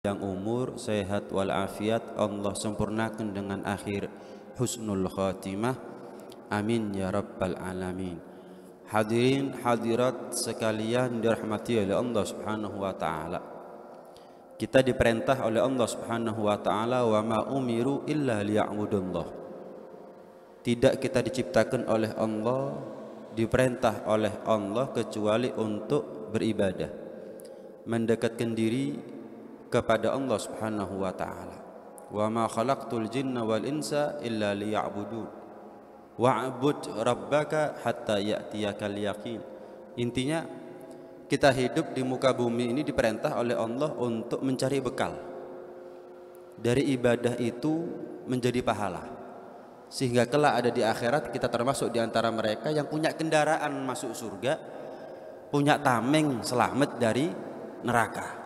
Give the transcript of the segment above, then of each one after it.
yang umur sehat walafiat Allah sempurnakan dengan akhir husnul khatimah, amin ya rabbal alamin. Hadirin hadirat sekalian dirahmati oleh Allah subhanahu wa ta'ala, kita diperintah oleh Allah subhanahu wa ta'ala, wa ma umiru illa liya'budullah. Tidak kita diciptakan oleh Allah, diperintah oleh Allah kecuali untuk beribadah, mendekatkan diri kepada Allah subhanahu wa ta'ala. Wa ma khalaqtul jinna wal insa illa liya'budun wa'bud rabbaka hatta ya'tiyakal yaqin. Intinya kita hidup di muka bumi ini diperintah oleh Allah untuk mencari bekal. Dari ibadah itu menjadi pahala, sehingga kelak ada di akhirat kita termasuk di antara mereka yang punya kendaraan masuk surga, punya tameng selamat dari neraka.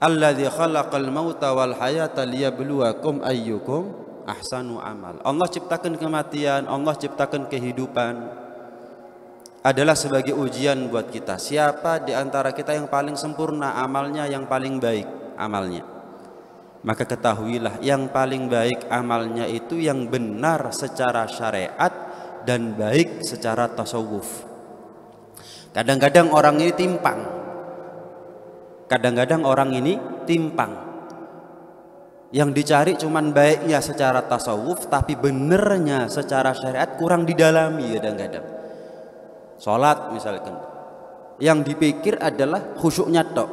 Alladzi khalaqal mauta wal hayata liyabluwakum ayyukum ahsanu amal. Allah ciptakan kematian, Allah ciptakan kehidupan adalah sebagai ujian buat kita. Siapa di antara kita yang paling sempurna amalnya, yang paling baik amalnya? Maka ketahuilah yang paling baik amalnya itu yang benar secara syariat dan baik secara tasawuf. Kadang-kadang orang ini timpang. Kadang-kadang orang ini timpang. Yang dicari cuman baiknya secara tasawuf, tapi benernya secara syariat kurang didalami kadang-kadang. Sholat misalkan, yang dipikir adalah khusyuknya tok,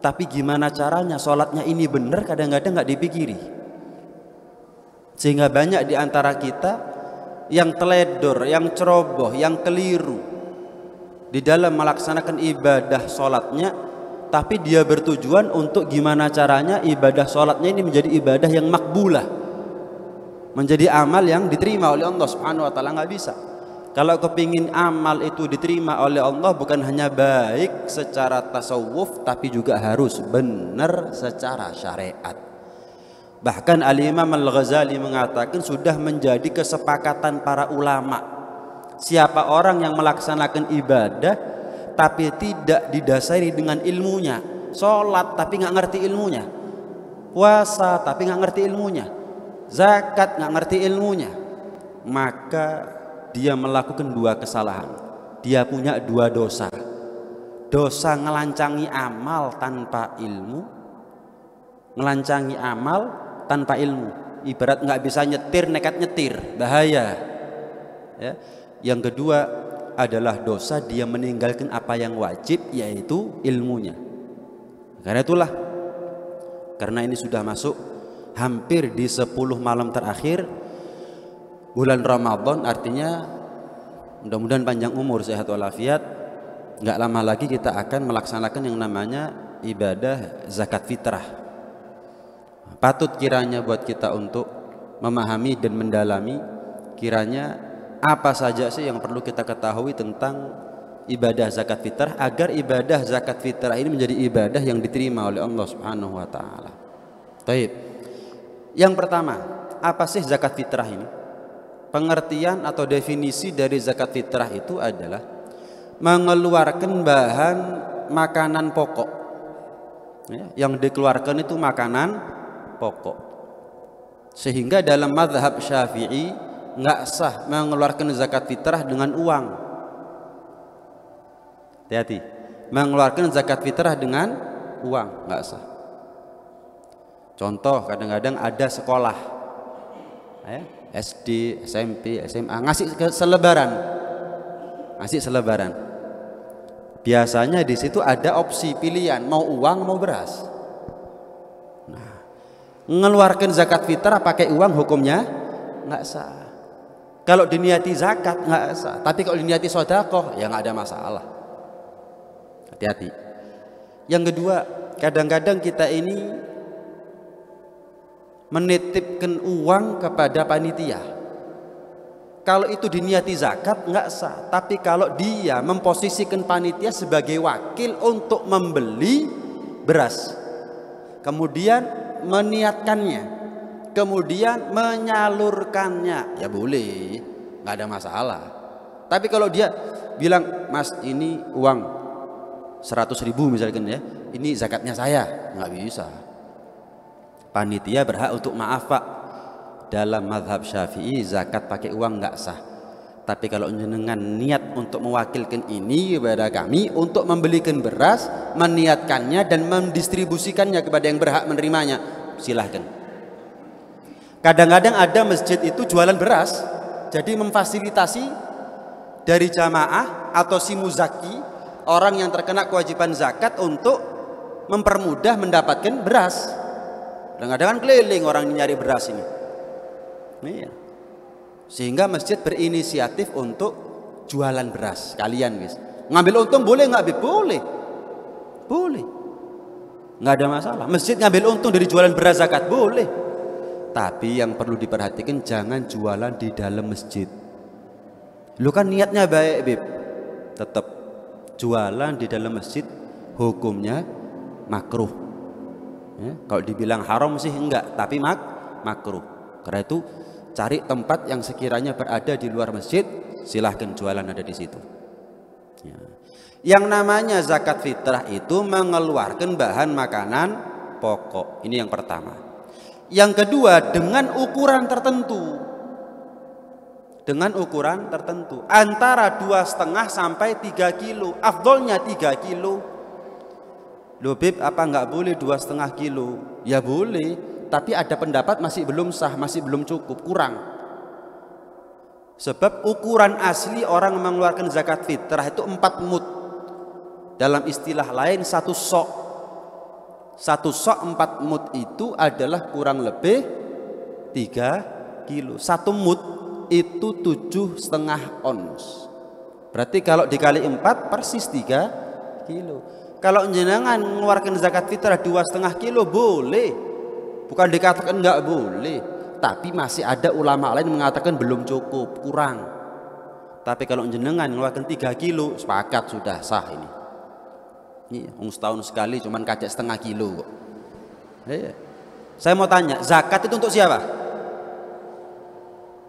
tapi gimana caranya sholatnya ini bener kadang-kadang nggak dipikiri. Sehingga banyak di antara kita yang teledor, yang ceroboh, yang keliru di dalam melaksanakan ibadah sholatnya, tapi dia bertujuan untuk gimana caranya ibadah sholatnya ini menjadi ibadah yang makbulah, menjadi amal yang diterima oleh Allah subhanahu wa ta'ala. Nggak bisa. Kalau kepingin amal itu diterima oleh Allah, bukan hanya baik secara tasawuf, tapi juga harus benar secara syariat. Bahkan Al-Imam Al-Ghazali mengatakan sudah menjadi kesepakatan para ulama, siapa orang yang melaksanakan ibadah tapi tidak didasari dengan ilmunya, sholat tapi nggak ngerti ilmunya, puasa tapi nggak ngerti ilmunya, zakat nggak ngerti ilmunya, maka dia melakukan dua kesalahan. Dia punya dua dosa. Dosa ngelancangi amal tanpa ilmu, ngelancangi amal tanpa ilmu. Ibarat nggak bisa nyetir nekat nyetir, bahaya ya. Yang kedua adalah dosa dia meninggalkan apa yang wajib, yaitu ilmunya. Karena itulah, karena ini sudah masuk hampir di 10 malam terakhir bulan Ramadan, artinya mudah-mudahan panjang umur, sehat walafiat. Nggak lama lagi kita akan melaksanakan yang namanya ibadah zakat fitrah. Patut kiranya buat kita untuk memahami dan mendalami kiranya apa saja sih yang perlu kita ketahui tentang ibadah zakat fitrah, agar ibadah zakat fitrah ini menjadi ibadah yang diterima oleh Allah subhanahu wa ta'ala. Baik. Yang pertama, apa sih zakat fitrah ini? Pengertian atau definisi dari zakat fitrah itu adalah mengeluarkan bahan makanan pokok ya, yang dikeluarkan itu makanan pokok, sehingga dalam mazhab Syafi'i nggak sah mengeluarkan zakat fitrah dengan uang. Hati-hati, mengeluarkan zakat fitrah dengan uang nggak sah. Contoh, kadang-kadang ada sekolah ya, SD, SMP, SMA ngasih selebaran, ngasih selebaran. Biasanya di situ ada opsi pilihan, mau uang mau beras. Nah, mengeluarkan zakat fitrah pakai uang hukumnya nggak sah. Kalau diniati zakat nggak sah, tapi kalau diniati sedekah ya nggak ada masalah. Hati-hati. Yang kedua, kadang-kadang kita ini menitipkan uang kepada panitia. Kalau itu diniati zakat nggak sah, tapi kalau dia memposisikan panitia sebagai wakil untuk membeli beras, kemudian meniatkannya, kemudian menyalurkannya, ya boleh, nggak ada masalah. Tapi kalau dia bilang, Mas ini uang 100.000 misalkan ya, ini zakatnya saya, nggak bisa. Panitia berhak untuk maaf Pak. Dalam mazhab Syafi'i zakat pakai uang nggak sah. Tapi kalau jenengan niat untuk mewakilkan ini kepada kami untuk membelikan beras, meniatkannya dan mendistribusikannya kepada yang berhak menerimanya, silahkan. Kadang-kadang ada masjid itu jualan beras, jadi memfasilitasi dari jamaah atau si muzaki, orang yang terkena kewajiban zakat untuk mempermudah mendapatkan beras. Kadang-kadang kan keliling orang nyari beras ini. Iya. Sehingga masjid berinisiatif untuk jualan beras kalian guys. Ngambil untung boleh nggak Bib? Boleh. Boleh. Nggak ada masalah. Masjid ngambil untung dari jualan beras zakat boleh. Tapi yang perlu diperhatikan jangan jualan di dalam masjid. Lu kan niatnya baik Bib. Tetap jualan di dalam masjid hukumnya makruh. Ya, kalau dibilang haram sih enggak, tapi makruh. Karena itu cari tempat yang sekiranya berada di luar masjid, silahkan jualan ada di situ. Ya. Yang namanya zakat fitrah itu mengeluarkan bahan makanan pokok. Ini yang pertama. Yang kedua dengan ukuran tertentu. Dengan ukuran tertentu. Antara 2,5 sampai 3 kilo. Afdolnya 3 kilo. Loh Bib, apa nggak boleh 2,5 kilo? Ya boleh. Tapi ada pendapat masih belum sah, masih belum cukup, kurang. Sebab ukuran asli orang mengeluarkan zakat fitrah itu 4 mud. Dalam istilah lain 1 sok. 1 sok 4 mud itu adalah kurang lebih 3 kilo. 1 mud itu 7,5 ons. Berarti kalau dikali 4 persis 3 kilo. Kalau jenengan mengeluarkan zakat fitrah 2,5 kilo boleh. Bukan dikatakan nggak boleh, tapi masih ada ulama lain mengatakan belum cukup, kurang. Tapi kalau jenengan mengeluarkan 3 kilo, sepakat sudah sah ini. Ini setahun sekali cuman kacek 0,5 kilo kok. Saya mau tanya, zakat itu untuk siapa?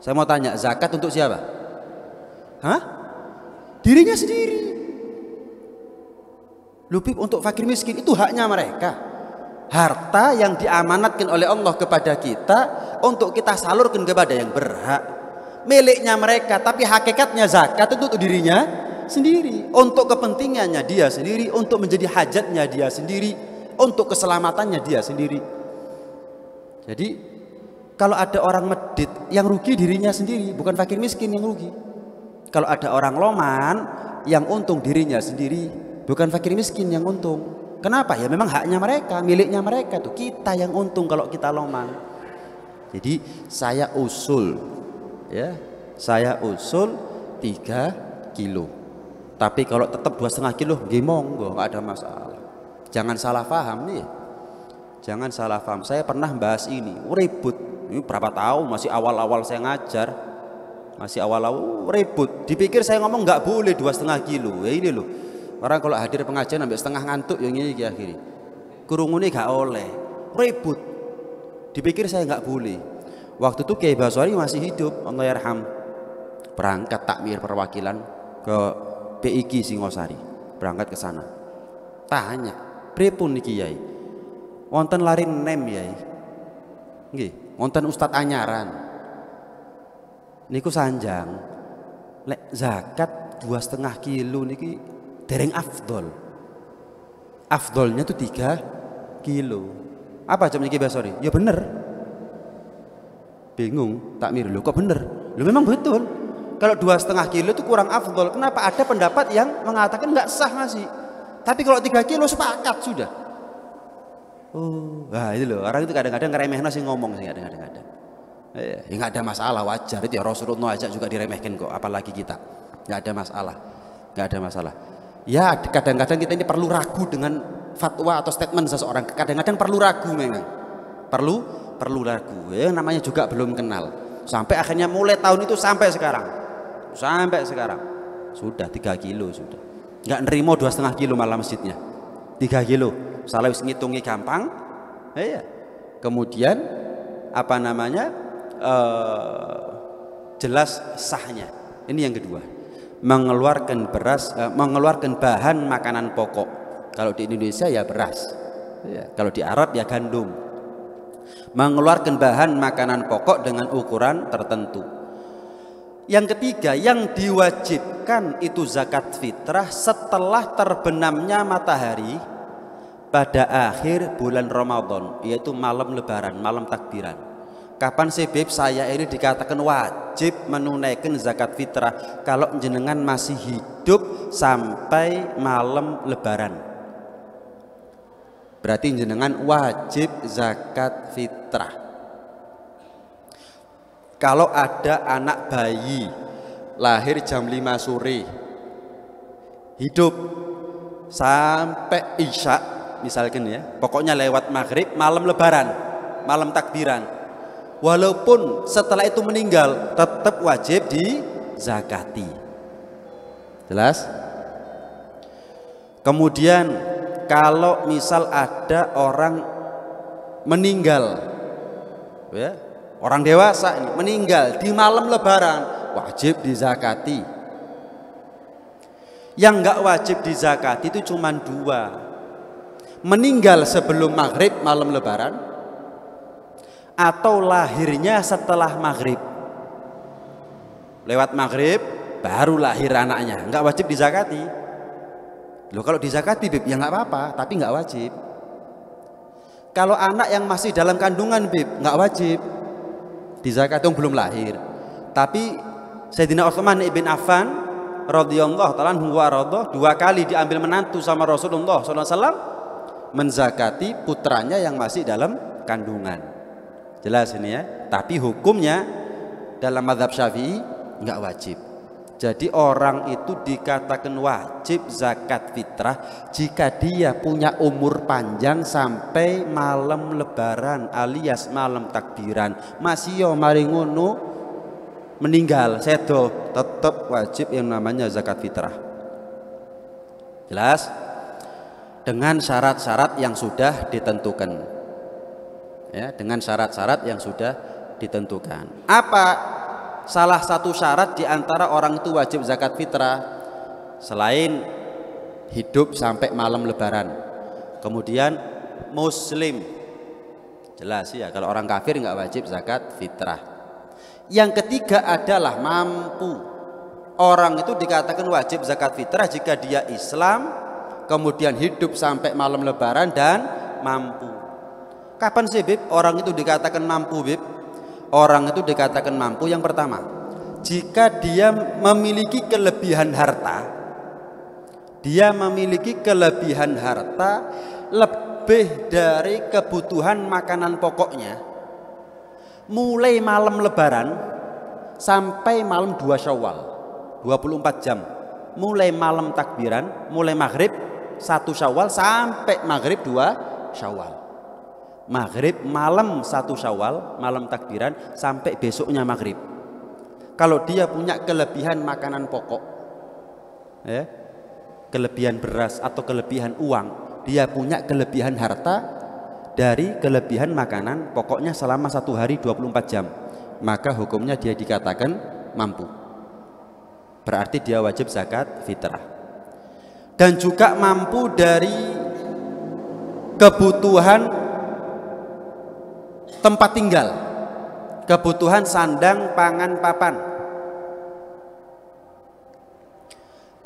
Saya mau tanya, zakat untuk siapa? Hah? Dirinya sendiri. Lupip untuk fakir miskin itu haknya mereka. Harta yang diamanatkan oleh Allah kepada kita untuk kita salurkan kepada yang berhak, miliknya mereka. Tapi hakikatnya zakat itu untuk dirinya sendiri, untuk kepentingannya dia sendiri, untuk menjadi hajatnya dia sendiri, untuk keselamatannya dia sendiri. Jadi kalau ada orang medit, yang rugi dirinya sendiri, bukan fakir miskin yang rugi. Kalau ada orang loman, yang untung dirinya sendiri, bukan fakir miskin yang untung. Kenapa? Ya memang haknya mereka, miliknya mereka tuh. Kita yang untung kalau kita loman. Jadi saya usul, ya, saya usul 3 kilo. Tapi kalau tetap 2,5 kilo, monggo, nggak ada masalah. Jangan salah paham nih. Jangan salah paham. Saya pernah bahas ini, ribut. Ini berapa tahun? Masih awal-awal saya ngajar, masih awal-awal ribut. Dipikir saya ngomong nggak boleh 2,5 kilo. Ya ini loh. Orang kalau hadir pengajian sampai setengah ngantuk yang ini akhirnya kurungune gak oleh, ribut. Dipikir saya nggak boleh. Waktu itu Kiai Baswari masih hidup, Allah yarham, berangkat takmir perwakilan ke PIK Singosari, berangkat ke sana. Tanya, pripun niki Yai? Wonten larin nem Yai? Nggih, wonten Ustadz anyaran. Niku sanjang. Lek zakat 2,5 kilo niki dereng afdol. Afdolnya tuh 3 kilo. Apa jam niki Basori? Ya bener. Bingung takmir, lo kok bener? Lo memang betul. Kalau 2,5 kilo itu kurang afdol. Kenapa? Ada pendapat yang mengatakan nggak sah masih. Tapi kalau 3 kilo sepakat sudah. Oh, nah itu loh. Orang itu kadang-kadang ngeremehna sih ngomong sih kadang-kadang. Ya nggak ada masalah, wajar itu ya, Rasulullah aja juga diremehkan kok, apalagi kita. Nggak ada masalah, nggak ada masalah. Ya kadang-kadang kita ini perlu ragu dengan fatwa atau statement seseorang. Kadang-kadang perlu ragu memang. Perlu ragu. Ya namanya juga belum kenal. Sampai akhirnya mulai tahun itu sampai sekarang. Sudah 3 kilo sudah. Nggak nerimo 2,5 kilo malah masjidnya. 3 kilo. Salah wis ngitungi gampang. Ya. Kemudian apa namanya? Jelas sahnya. Ini yang kedua. Mengeluarkan beras, mengeluarkan bahan makanan pokok. Kalau di Indonesia ya beras, ya, kalau di Arab ya gandum. Mengeluarkan bahan makanan pokok dengan ukuran tertentu. Yang ketiga, yang diwajibkan itu zakat fitrah setelah terbenamnya matahari pada akhir bulan Ramadan, yaitu malam lebaran, malam takbiran. Kapan sih Beb saya ini dikatakan wajib menunaikan zakat fitrah? Kalau jenengan masih hidup sampai malam lebaran, berarti jenengan wajib zakat fitrah. Kalau ada anak bayi lahir jam 5 sore hidup sampai isya misalkan ya, pokoknya lewat maghrib malam lebaran, malam takbiran, walaupun setelah itu meninggal tetap wajib dizakati. Jelas? Kemudian kalau misal ada orang meninggal, ya, orang dewasa ini meninggal di malam lebaran, wajib dizakati. Yang enggak wajib dizakati itu cuma dua: meninggal sebelum maghrib malam lebaran, atau lahirnya setelah maghrib. Lewat maghrib baru lahir anaknya, enggak wajib dizakati. Loh, kalau dizakati Bib ya nggak apa-apa, tapi nggak wajib. Kalau anak yang masih dalam kandungan Bib nggak wajib dizakati, belum lahir. Tapi Sayyidina Utsman ibn Affan radhiyallahu ta'ala anhu wa radha 2 kali diambil menantu sama Rasulullah SAW menzakati putranya yang masih dalam kandungan. Jelas ini ya. Tapi hukumnya dalam mazhab Syafi'i nggak wajib. Jadi orang itu dikatakan wajib zakat fitrah jika dia punya umur panjang sampai malam lebaran alias malam takbiran. Masih yo mari ngono meninggal sedo, tetap wajib yang namanya zakat fitrah. Jelas? Dengan syarat-syarat yang sudah ditentukan. Ya, dengan syarat-syarat yang sudah ditentukan. Apa salah satu syarat di antara orang itu wajib zakat fitrah selain hidup sampai malam lebaran? Kemudian muslim. Jelas ya, kalau orang kafir nggak wajib zakat fitrah. Yang ketiga adalah mampu. Orang itu dikatakan wajib zakat fitrah jika dia Islam, kemudian hidup sampai malam lebaran dan mampu. Kapan sih Bib orang itu dikatakan mampu Bib? Orang itu dikatakan mampu yang pertama jika dia memiliki kelebihan harta. Dia memiliki kelebihan harta lebih dari kebutuhan makanan pokoknya mulai malam lebaran sampai malam 2 Syawal, 24 jam. Mulai malam takbiran, mulai maghrib 1 Syawal sampai maghrib 2 Syawal. Maghrib malam 1 Syawal, malam takbiran sampai besoknya maghrib. Kalau dia punya kelebihan makanan pokok, ya, kelebihan beras atau kelebihan uang, dia punya kelebihan harta dari kelebihan makanan pokoknya selama 1 hari 24 jam, maka hukumnya dia dikatakan mampu. Berarti dia wajib zakat fitrah. Dan juga mampu dari kebutuhan tempat tinggal, kebutuhan sandang, pangan, papan.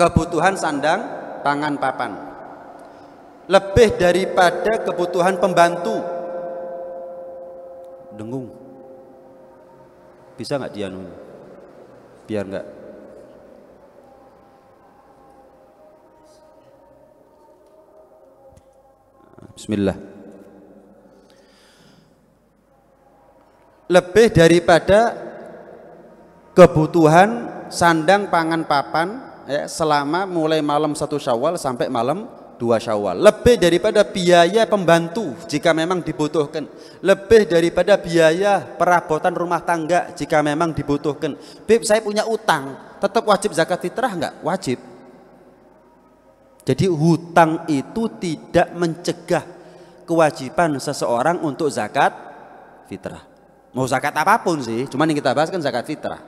Kebutuhan sandang, pangan, papan. Lebih daripada kebutuhan pembantu. Dengung. Bisa nggak dianu? Biar nggak. Bismillah. Lebih daripada kebutuhan sandang, pangan, papan, ya, selama mulai malam 1 Syawal sampai malam 2 Syawal. Lebih daripada biaya pembantu jika memang dibutuhkan. Lebih daripada biaya perabotan rumah tangga jika memang dibutuhkan. Beb, saya punya utang, tetap wajib zakat fitrah enggak? Wajib. Jadi hutang itu tidak mencegah kewajiban seseorang untuk zakat fitrah. Mau zakat apapun sih, cuman yang kita bahas kan zakat fitrah.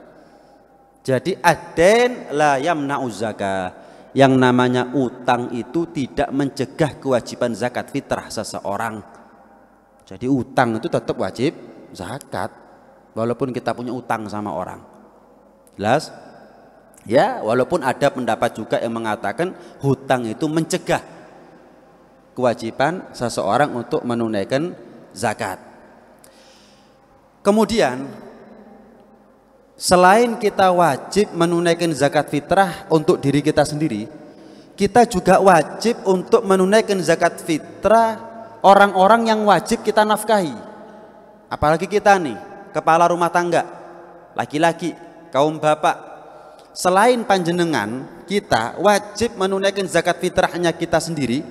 Jadi aden la yamna'uz zakah. yang namanya utang itu tidak mencegah kewajiban zakat fitrah seseorang. Jadi utang itu tetap wajib zakat walaupun kita punya utang sama orang. Jelas? Ya, walaupun ada pendapat juga yang mengatakan hutang itu mencegah kewajiban seseorang untuk menunaikan zakat. Kemudian selain kita wajib menunaikan zakat fitrah untuk diri kita sendiri, kita juga wajib untuk menunaikan zakat fitrah orang-orang yang wajib kita nafkahi. Apalagi kita nih, kepala rumah tangga, laki-laki, kaum bapak. Selain panjenengan, kita wajib menunaikan zakat fitrahnya kita sendiri,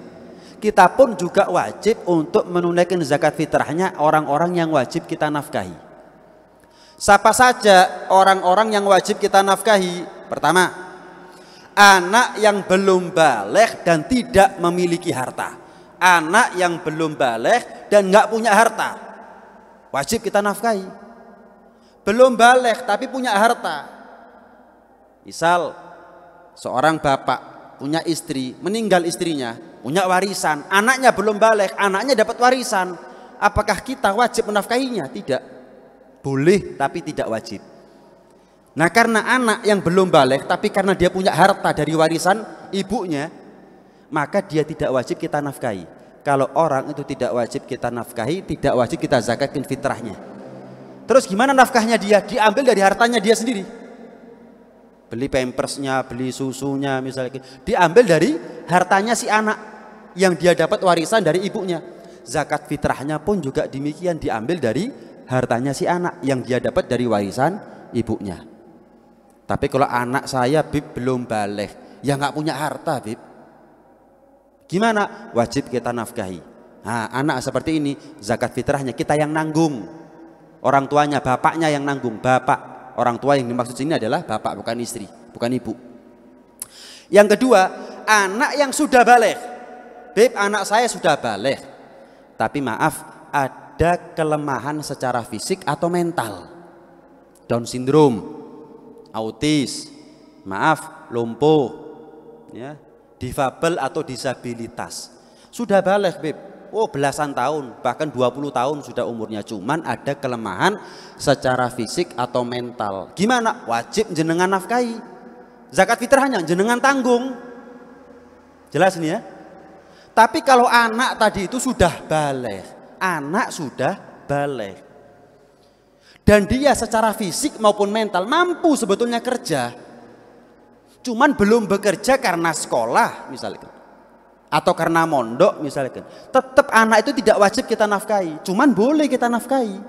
kita pun juga wajib untuk menunaikan zakat fitrahnya orang-orang yang wajib kita nafkahi. Siapa saja orang-orang yang wajib kita nafkahi? Pertama, anak yang belum baligh dan tidak memiliki harta. Anak yang belum baligh dan nggak punya harta, wajib kita nafkahi. Belum baligh tapi punya harta. Misal seorang bapak punya istri, meninggal istrinya, punya warisan, anaknya belum baligh, anaknya dapat warisan. Apakah kita wajib menafkahinya? Tidak. Boleh tapi tidak wajib. Nah, karena anak yang belum baligh tapi karena dia punya harta dari warisan ibunya, maka dia tidak wajib kita nafkahi. Kalau orang itu tidak wajib kita nafkahi, tidak wajib kita zakatkan fitrahnya. Terus gimana nafkahnya dia? Diambil dari hartanya dia sendiri. Beli pampersnya, beli susunya misalnya, diambil dari hartanya si anak yang dia dapat warisan dari ibunya. Zakat fitrahnya pun juga demikian, diambil dari hartanya si anak yang dia dapat dari warisan ibunya. Tapi kalau anak saya Bib belum baligh, ya nggak punya harta Bib, gimana? Wajib kita nafkahi. Nah, anak seperti ini zakat fitrahnya kita yang nanggung, orang tuanya, bapaknya yang nanggung. Bapak, orang tua yang dimaksud sini adalah bapak, bukan istri, bukan ibu. Yang kedua, anak yang sudah baligh. Bib, anak saya sudah baligh, tapi maaf, ada kelemahan secara fisik atau mental. Down syndrome, autis, maaf, lumpuh, ya, difabel atau disabilitas. Sudah baligh Bib, oh belasan tahun, bahkan 20 tahun sudah umurnya, cuman ada kelemahan secara fisik atau mental. Gimana? Wajib jenengan nafkahi. Zakat fitrahnya jenengan tanggung. Jelas nih ya? Tapi kalau anak tadi itu sudah baligh, anak sudah baligh, dan dia secara fisik maupun mental mampu sebetulnya kerja, cuman belum bekerja karena sekolah misalnya, atau karena mondok misalkan, tetap anak itu tidak wajib kita nafkahi, cuman boleh kita nafkahi.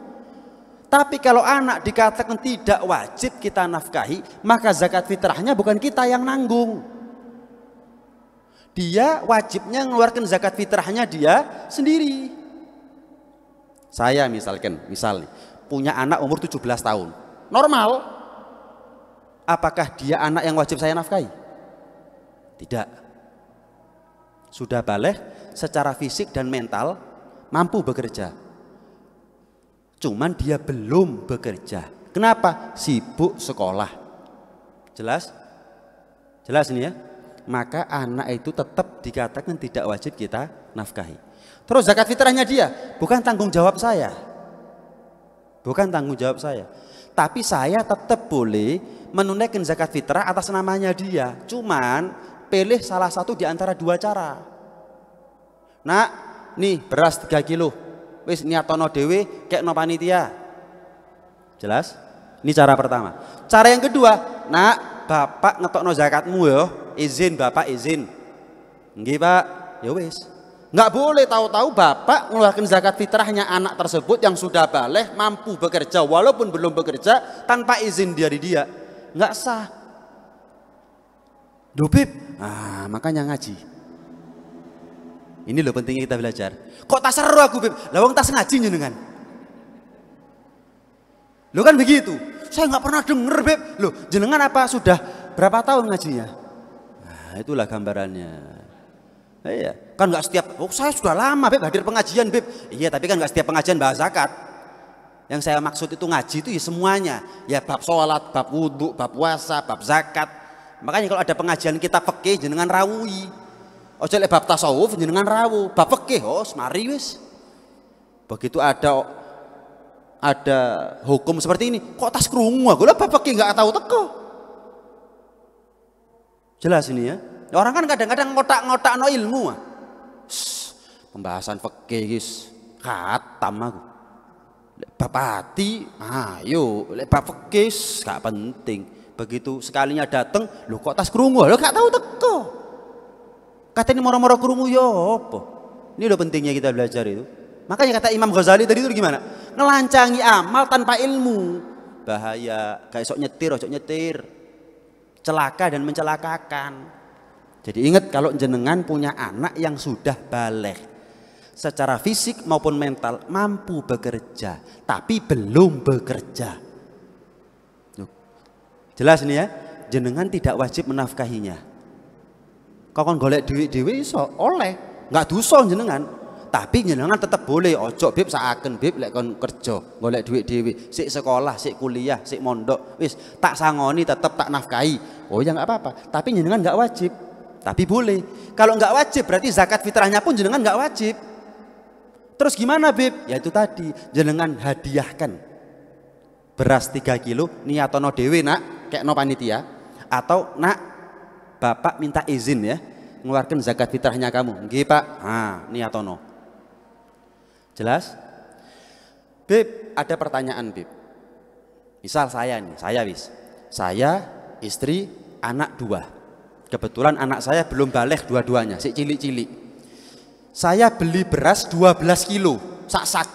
Tapi kalau anak dikatakan tidak wajib kita nafkahi, maka zakat fitrahnya bukan kita yang nanggung. Dia wajibnya mengeluarkan zakat fitrahnya dia sendiri. Saya misalnya punya anak umur 17 tahun, normal. Apakah dia anak yang wajib saya nafkahi? Tidak. Sudah baligh secara fisik dan mental, mampu bekerja, cuman dia belum bekerja. Kenapa? Sibuk sekolah. Jelas? Jelas ini ya? Maka anak itu tetap dikatakan tidak wajib kita nafkahi. Terus zakat fitrahnya dia bukan tanggung jawab saya, bukan tanggung jawab saya, tapi saya tetap boleh menunaikan zakat fitrah atas namanya dia. Cuman pilih salah satu di antara dua cara. Nah, nih beras 3 kilo, wis niatono dewe kek no panitia. Jelas? Ini cara pertama. Cara yang kedua, nak bapak ngetokno zakatmu ya, izin bapak izin. Nggih pak, ya wis. Nggak boleh tahu-tahu bapak mengeluarkan zakat fitrahnya anak tersebut yang sudah baligh mampu bekerja walaupun belum bekerja tanpa izin dari dia. Nggak sah. Dubib, makanya ngaji. Ini loh pentingnya kita belajar. Kok tak seru aku Bib? Lawang tas ngaji jenengan. Lo kan begitu. Saya nggak pernah denger Bib. Loh jenengan apa sudah berapa tahun ngajinya? Nah, itulah gambarannya. Iya, kan nggak setiap. Oh saya sudah lama Bib hadir pengajian Bib. Iya tapi kan nggak setiap pengajian bahas zakat. Yang saya maksud itu ngaji itu ya semuanya. Ya bab sholat, bab wudhu, bab puasa, bab zakat. Makanya kalau ada pengajian kita fikih jenengan rawuhi. Ojo lek bab tasawuf jenengan rawuh, bab fikih mari wis. Begitu ada hukum seperti ini, kok tas krungu aku lah bab fikih enggak tahu teko. Jelas ini ya. Orang kan kadang-kadang ngotak-ngotak no ilmu. Pembahasan fikih guys, khatam aku. Bab hati, ayo lek bab fikih gak penting. Begitu sekalinya dateng, lu kok tas krungu, lu gak tahu teko. Katanya moro-moro krungu ya apa? Ini udah pentingnya kita belajar itu. Makanya kata Imam Ghazali tadi itu gimana? Ngelancangi amal tanpa ilmu. Bahaya, kayak sok nyetir. Celaka dan mencelakakan. Jadi ingat kalau jenengan punya anak yang sudah baligh, secara fisik maupun mental mampu bekerja, tapi belum bekerja. Jelas nih ya, jenengan tidak wajib menafkahinya. Kau kan golek duit iso oleh, nggak dosa jenengan. Tapi jenengan tetap boleh ojo bib saaken bib lek kon kerja golek duit dhewe, sik sekolah, sik kuliah, sik mondok, wis tak sangoni tetap tak nafkahi. Oh ya nggak apa-apa, tapi jenengan nggak wajib. Tapi boleh. Kalau nggak wajib berarti zakat fitrahnya pun jenengan nggak wajib. Terus gimana bib? Ya itu tadi, jenengan hadiahkan beras 3 kilo niatono dewe nak, kayak no panitia, atau nak bapak minta izin ya mengeluarkan zakat fitrahnya kamu. Nggih Pak, niatono. Jelas? Bib, ada pertanyaan Bib. Misal saya nih, saya istri, anak 2. Kebetulan anak saya belum baligh dua-duanya, sik cilik-cilik. Saya beli beras 12 kilo, sak-sak.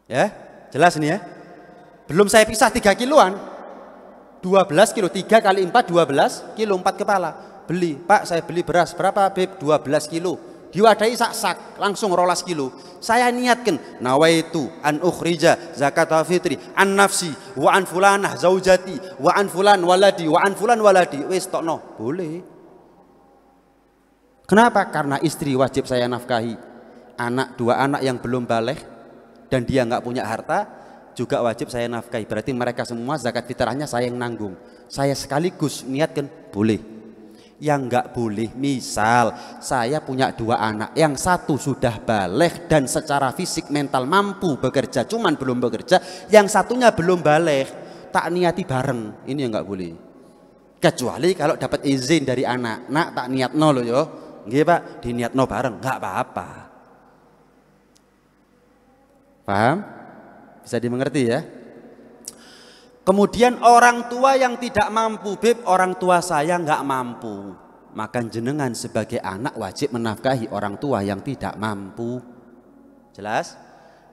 Ya, jelas nih ya. Belum saya pisah 3 kiloan. 12 kilo, 3 kali 4, 12 kilo, 4 kepala. Beli, Pak saya beli beras, berapa Bib? 12 kilo. Diwadahi sak-sak, langsung 12 kilo. Saya niatkan, nawaitu an ukhrija zakat fitri an nafsi wa an fulanah zaujati wa an fulan waladi wa an fulan waladi. Wis tokno, boleh. Kenapa? Karena istri wajib saya nafkahi. Anak 2 anak yang belum baligh dan dia nggak punya harta juga wajib saya nafkahi. Berarti mereka semua zakat fitrahnya saya yang nanggung. Saya sekaligus niatkan, boleh. Yang nggak boleh, misal saya punya 2 anak, yang satu sudah baligh dan secara fisik mental mampu bekerja, cuman belum bekerja, yang satunya belum baligh, tak niati bareng, ini yang nggak boleh. Kecuali kalau dapat izin dari anak, nak tak niatno loh yo, nggih Pak, diniatno bareng, nggak apa-apa. Paham? Bisa dimengerti ya? Kemudian orang tua yang tidak mampu, Bib, orang tua saya nggak mampu, maka jenengan sebagai anak wajib menafkahi orang tua yang tidak mampu. Jelas?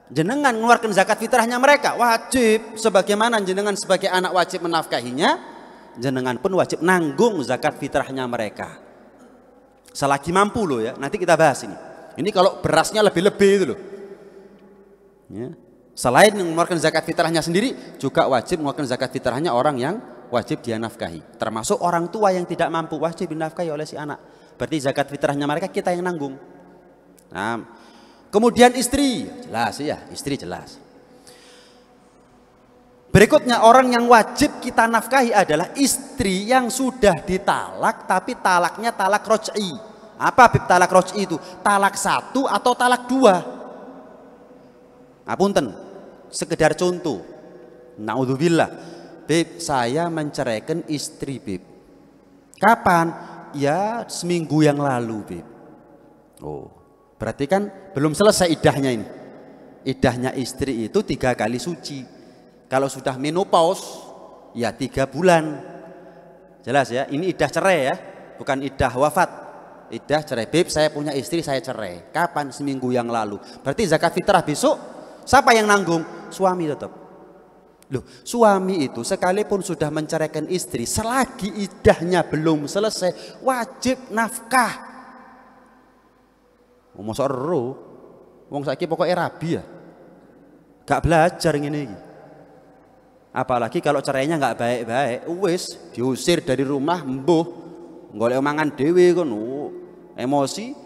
Jenengan mengeluarkan zakat fitrahnya mereka wajib, sebagaimana jenengan sebagai anak wajib menafkahinya, jenengan pun wajib nanggung zakat fitrahnya mereka. Selagi mampu loh ya. Nanti kita bahas ini. Ini kalau berasnya lebih-lebih itu loh. Ya. Selain mengeluarkan zakat fitrahnya sendiri, juga wajib mengeluarkan zakat fitrahnya orang yang wajib dia nafkahi. Termasuk orang tua yang tidak mampu wajib dinafkahi oleh si anak. Berarti zakat fitrahnya mereka kita yang nanggung. Nah, kemudian istri, jelas ya, istri jelas. Berikutnya orang yang wajib kita nafkahi adalah istri yang sudah ditalak tapi talaknya talak roj'i. Apa Bib talak roj'i itu? Talak 1 atau talak 2. Apunten. Sekedar contoh, naudzubillah, Bib saya menceraikan istri Bib. Kapan? Ya seminggu yang lalu Bib. Oh, berarti kan belum selesai iddahnya ini. Iddahnya istri itu 3 kali suci. Kalau sudah menopause, ya 3 bulan. Jelas ya, ini iddah cerai ya, bukan iddah wafat. Iddah cerai, Bib saya punya istri saya cerai. Kapan? Seminggu yang lalu. Berarti zakat fitrah besok siapa yang nanggung? Suami tetap. Loh, suami itu sekalipun sudah menceraikan istri, selagi iddahnya belum selesai, wajib nafkah. Mosok ero. Wong saiki pokoke rabi ya. Gak belajar ngene iki. Apalagi kalau cerainya nggak baik-baik, wis diusir dari rumah, mbuh golek mangan dhewe kono. Emosi,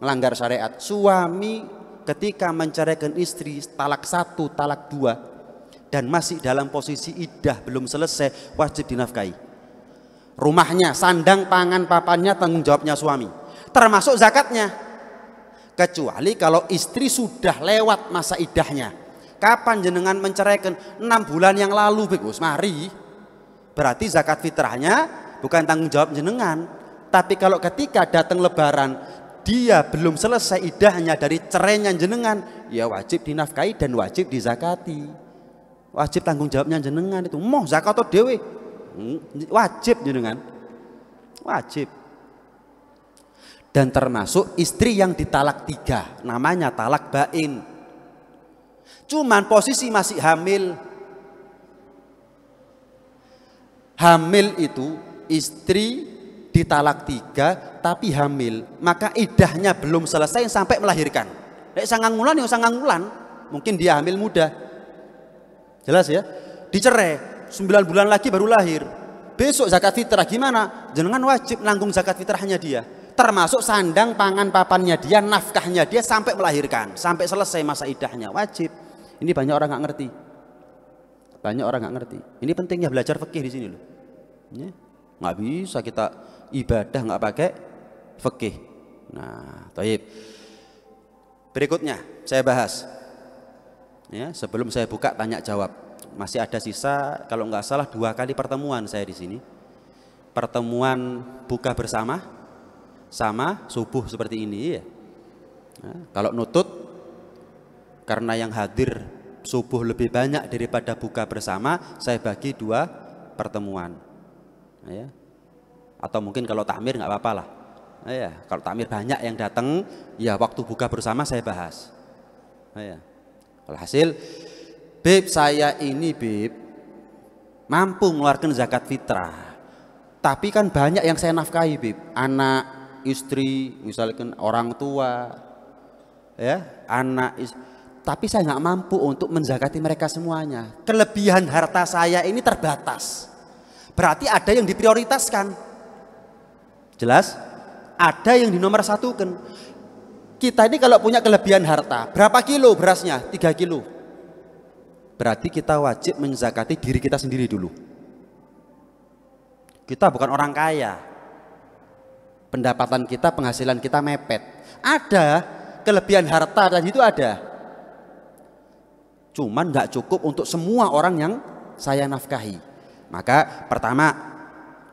melanggar syariat. Suami ketika menceraikan istri talak 1, talak 2 dan masih dalam posisi iddah belum selesai, wajib dinafkahi. rumahnya, sandang, pangan, papannya tanggung jawabnya suami, termasuk zakatnya. Kecuali kalau istri sudah lewat masa idahnya. Kapan jenengan menceraikan? 6 bulan yang lalu, Bos, mari. Berarti zakat fitrahnya bukan tanggung jawab jenengan. Tapi kalau ketika datang lebaran, dia belum selesai idahnya dari cerainya jenengan, ya wajib dinafkahi dan wajib dizakati. Wajib tanggung jawabnya jenengan itu. Moh zakat atau dewe? Wajib jenengan, wajib. Dan termasuk istri yang ditalak 3, namanya talak bain. Cuman posisi masih hamil. Hamil itu istri ditalak 3 tapi hamil, maka idahnya belum selesai sampai melahirkan. Nek sangang wulan ya sangang wulan, mungkin dia hamil muda. Jelas ya? Dicerai 9 bulan lagi baru lahir. Besok zakat fitrah gimana? Jenengan wajib nanggung zakat fitrahnya dia. Termasuk sandang, pangan, papannya dia, nafkahnya dia sampai melahirkan, sampai selesai masa idahnya, wajib. Ini banyak orang nggak ngerti. Banyak orang nggak ngerti. Ini pentingnya belajar fikih di sini loh. Ya, nggak bisa kita ibadah nggak pakai fikih. Nah, taib. Berikutnya saya bahas. Ya, sebelum saya buka tanya jawab. Masih ada sisa kalau nggak salah 2 kali pertemuan saya di sini. Pertemuan buka bersama sama subuh seperti ini ya. Nah, kalau nutut karena yang hadir subuh lebih banyak daripada buka bersama, saya bagi 2 pertemuan. Ya. Atau mungkin kalau takmir nggak apa-apa lah. Ya, kalau takmir banyak yang datang, ya waktu buka bersama saya bahas. Ya. Alhasil Beb, saya ini Beb mampu mengeluarkan zakat fitrah, tapi kan banyak yang saya nafkahi Beb, anak, istri, misalkan orang tua, ya, tapi saya nggak mampu untuk menzakati mereka semuanya. Kelebihan harta saya ini terbatas, berarti ada yang diprioritaskan. Jelas? Ada yang dinomor satukan. Kita ini kalau punya kelebihan harta, berapa kilo berasnya? 3 kilo. Berarti kita wajib menzakati diri kita sendiri dulu. Kita bukan orang kaya. Pendapatan kita, penghasilan kita mepet. Ada kelebihan harta tadi itu ada. Cuman nggak cukup untuk semua orang yang saya nafkahi. Maka pertama,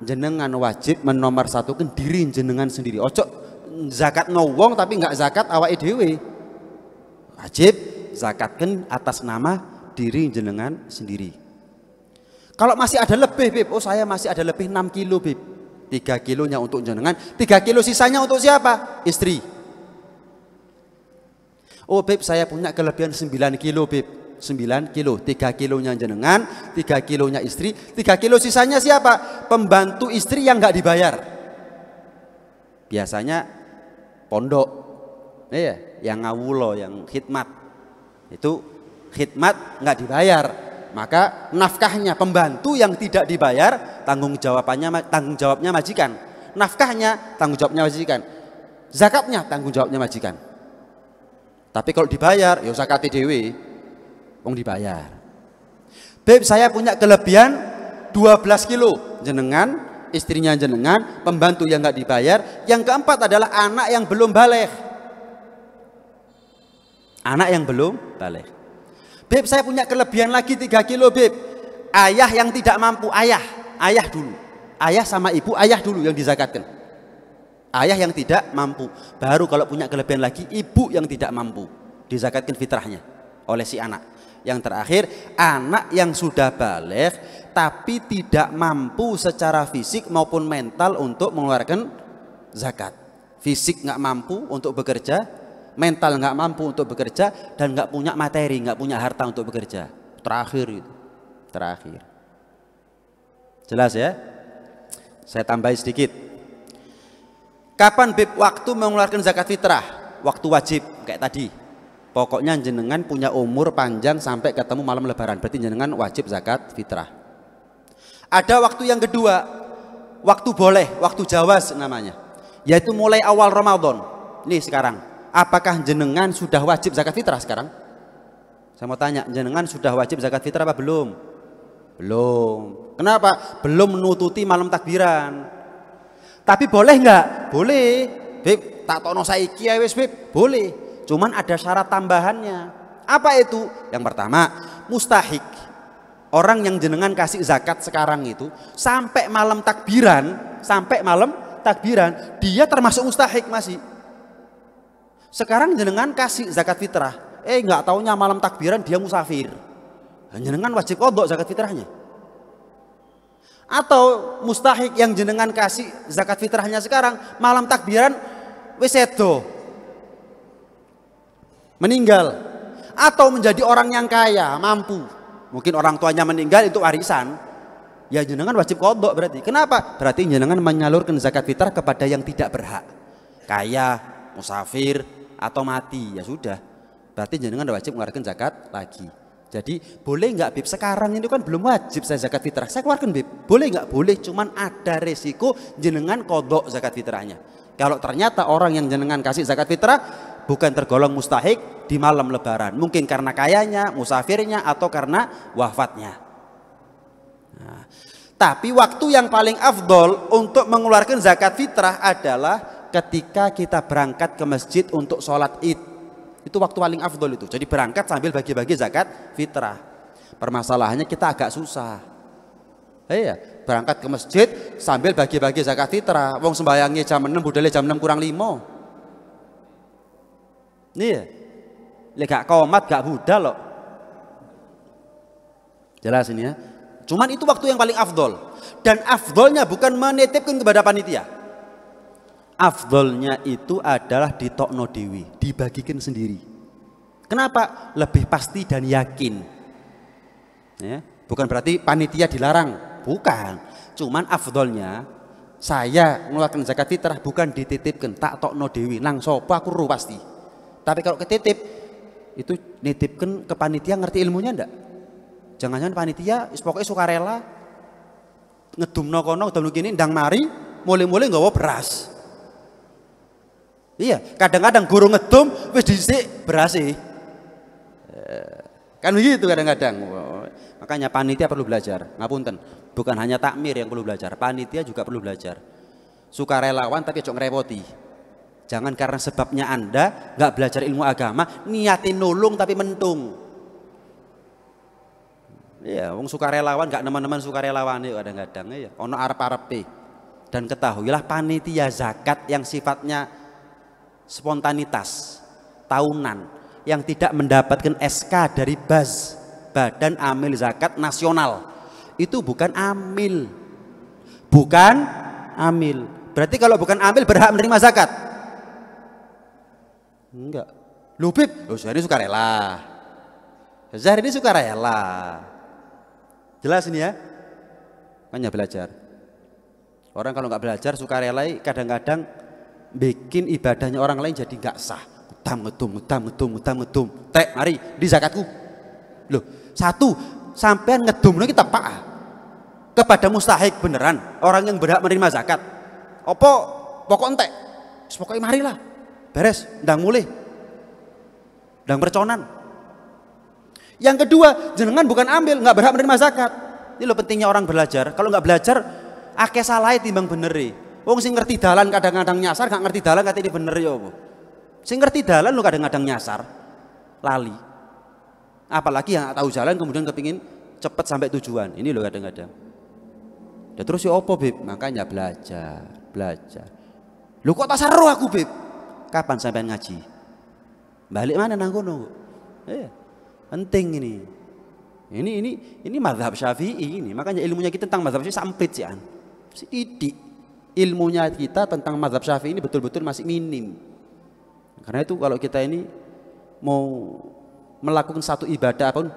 jenengan wajib menomorsatukan diri jenengan sendiri. Ojo zakat wong tapi nggak zakat awake dhewe. Wajib zakatkan atas nama diri jenengan sendiri. Kalau masih ada lebih Beb, oh saya masih ada lebih 6 kilo Beb, 3 kilonya untuk jenengan, 3 kilo sisanya untuk siapa? Istri. Oh Beb, saya punya kelebihan 9 kilo Beb, 9 kilo, 3 kilonya jenengan, 3 kilonya istri, 3 kilo sisanya siapa? Pembantu istri yang nggak dibayar. Biasanya pondok, ya, yang ngawulo, yang khidmat, itu khidmat nggak dibayar, maka nafkahnya pembantu yang tidak dibayar tanggung jawabnya majikan, nafkahnya tanggung jawabnya majikan, zakatnya tanggung jawabnya majikan. Tapi kalau dibayar ya zakate dhewe wong dibayar. Beb, saya punya kelebihan 12 kilo, jenengan, istrinya jenengan, pembantu yang nggak dibayar. Yang keempat adalah anak yang belum baligh. Anak yang belum baligh. Beb, saya punya kelebihan lagi 3 kilo Beb. Ayah yang tidak mampu, ayah dulu. Ayah sama ibu, ayah dulu yang dizakatkan. Ayah yang tidak mampu. Baru kalau punya kelebihan lagi, ibu yang tidak mampu, dizakatkan fitrahnya oleh si anak. Yang terakhir, anak yang sudah baligh tapi tidak mampu secara fisik maupun mental untuk mengeluarkan zakat. Fisik nggak mampu untuk bekerja, mental nggak mampu untuk bekerja, dan nggak punya materi, nggak punya harta untuk bekerja. Terakhir itu, terakhir. Jelas ya? Saya tambahin sedikit. Kapan Beb waktu mengeluarkan zakat fitrah? Waktu wajib kayak tadi. Pokoknya jenengan punya umur panjang sampai ketemu malam lebaran, berarti jenengan wajib zakat fitrah. Ada waktu yang kedua, waktu boleh, waktu jawaz namanya, yaitu mulai awal Ramadan. Nih sekarang, apakah jenengan sudah wajib zakat fitrah sekarang? Saya mau tanya, jenengan sudah wajib zakat fitrah apa belum? Belum. Kenapa? Belum menututi malam takbiran. Tapi boleh nggak? Boleh. Beb, tak tono saiki ya wis Beb. Boleh. Cuman ada syarat tambahannya. Apa itu? Yang pertama, mustahik. Orang yang jenengan kasih zakat sekarang itu sampai malam takbiran, dia termasuk mustahik masih. Sekarang jenengan kasih zakat fitrah, nggak taunya malam takbiran dia musafir. Jenengan wajib qadha zakat fitrahnya. Atau mustahik yang jenengan kasih zakat fitrahnya sekarang malam takbiran wis sedo. Meninggal atau menjadi orang yang kaya, mampu. Mungkin orang tuanya meninggal itu warisan. Ya jenengan wajib qadha berarti. Kenapa? Berarti jenengan menyalurkan zakat fitrah kepada yang tidak berhak. Kaya, musafir atau mati, ya sudah. Berarti jenengan wajib mengeluarkan zakat lagi. Jadi boleh nggak Bib? Sekarang ini kan belum wajib saya zakat fitrah. Saya keluarkan Bib. Boleh nggak? Boleh. Cuman ada resiko jenengan qadha zakat fitrahnya. Kalau ternyata orang yang jenengan kasih zakat fitrah bukan tergolong mustahik di malam lebaran, mungkin karena kayanya, musafirnya, atau karena wafatnya. Nah, tapi waktu yang paling afdol untuk mengeluarkan zakat fitrah adalah ketika kita berangkat ke masjid untuk sholat id. Itu waktu paling afdol itu. Jadi berangkat sambil bagi-bagi zakat fitrah. Permasalahannya kita agak susah. Iya, berangkat ke masjid sambil bagi-bagi zakat fitrah. Wong sembayangnya jam 6, budalnya jam 6 kurang 5. Iya. Lek gak komat gak budal loh. Jelas ini ya. Cuman itu waktu yang paling afdol. Dan afdolnya bukan menitipkan kepada panitia. Afdolnya itu adalah ditokno dewi, dibagikan sendiri. Kenapa? Lebih pasti dan yakin. Ya, bukan berarti panitia dilarang, bukan. Cuman afdolnya saya mengeluarkan zakat fitrah bukan dititipkan, tak tokno dewi, nang sopo aku ru pasti. Tapi kalau ketitip itu nitipkan ke panitia, ngerti ilmunya ndak? Jangan-jangan panitia pokoknya sukarela ngedumno kono ngedumno kini ndang mari mulai-mulai nggawa beras. Iya, kadang-kadang guru ngedum wis dhisik beras e. Kan begitu kadang-kadang. Makanya panitia perlu belajar. Ngapunten, bukan hanya takmir yang perlu belajar, panitia juga perlu belajar. Sukarelawan tapi ojo ngrepoti. Jangan karena sebabnya Anda nggak belajar ilmu agama, niatin nulung tapi mentung. Iya, wong sukarelawan nggak teman-teman sukarelawan itu kadang-kadang ya. Ono arep-arepe. Dan ketahuilah panitia zakat yang sifatnya spontanitas, tahunan, yang tidak mendapatkan SK dari BAZ, Badan Amil Zakat Nasional, itu bukan amil. Bukan amil. Berarti kalau bukan amil berhak menerima zakat? Enggak. Lu Bib, Zahir ini sukarela. Zahir ini sukarela. Jelas ini ya? Makanya belajar. Orang kalau nggak belajar sukarela kadang-kadang bikin ibadahnya orang lain jadi nggak sah. Ngedum. Tek, mari di zakatku. Loh, satu sampean ngedum kita pak kepada mustahik beneran orang yang berhak menerima zakat. Opo pokok entek. Pokoknya marilah. Beres, ndang mulai. Ndang perconan. Yang kedua, jenengan bukan ambil, nggak berhak menerima zakat. Ini lo pentingnya orang belajar. Kalau nggak belajar, akeh salah timbang beneri. Wong sing ngerti dalan kadang-kadang nyasar, nggak ngerti dalan kata ini bener ya apa? Sing ngerti dalan lu kadang-kadang nyasar, lali. Apalagi yang tahu jalan kemudian kepingin cepet sampai tujuan. Ini lo kadang-kadang. Ya terus ya apa Bib? Makanya belajar. Lu kok tak seru aku Bib? Kapan sampean ngaji? Balik mana nang kono? Penting ini. Ini mazhab Syafi'i ini. Makanya ilmunya kita tentang mazhab Syafi'i samprit sih an. Sidik. Ilmunya kita tentang mazhab Syafi'i ini betul-betul masih minim. Karena itu kalau kita ini mau melakukan satu ibadah apapun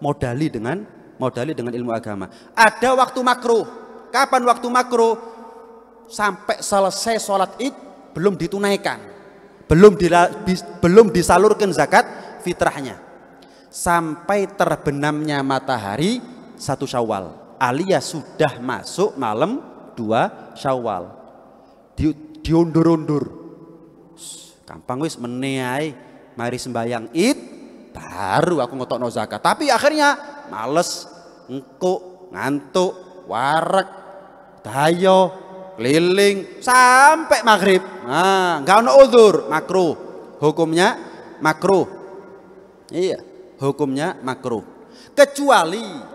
modali dengan ilmu agama. Ada waktu makruh. Kapan waktu makruh? Sampai selesai sholat id belum ditunaikan, belum disalurkan zakat fitrahnya. Sampai terbenamnya matahari 1 Syawal, alias sudah masuk malam 2 Syawal. Diundur-undur. Gampang wis meneh mari sembayang id baru aku ngotokno zakat. Tapi akhirnya males engkuk, ngantuk, warek, dayo, keliling sampai maghrib. Nah, nggak ono udzur, makruh. Hukumnya makruh. Iya, hukumnya makruh. Kecuali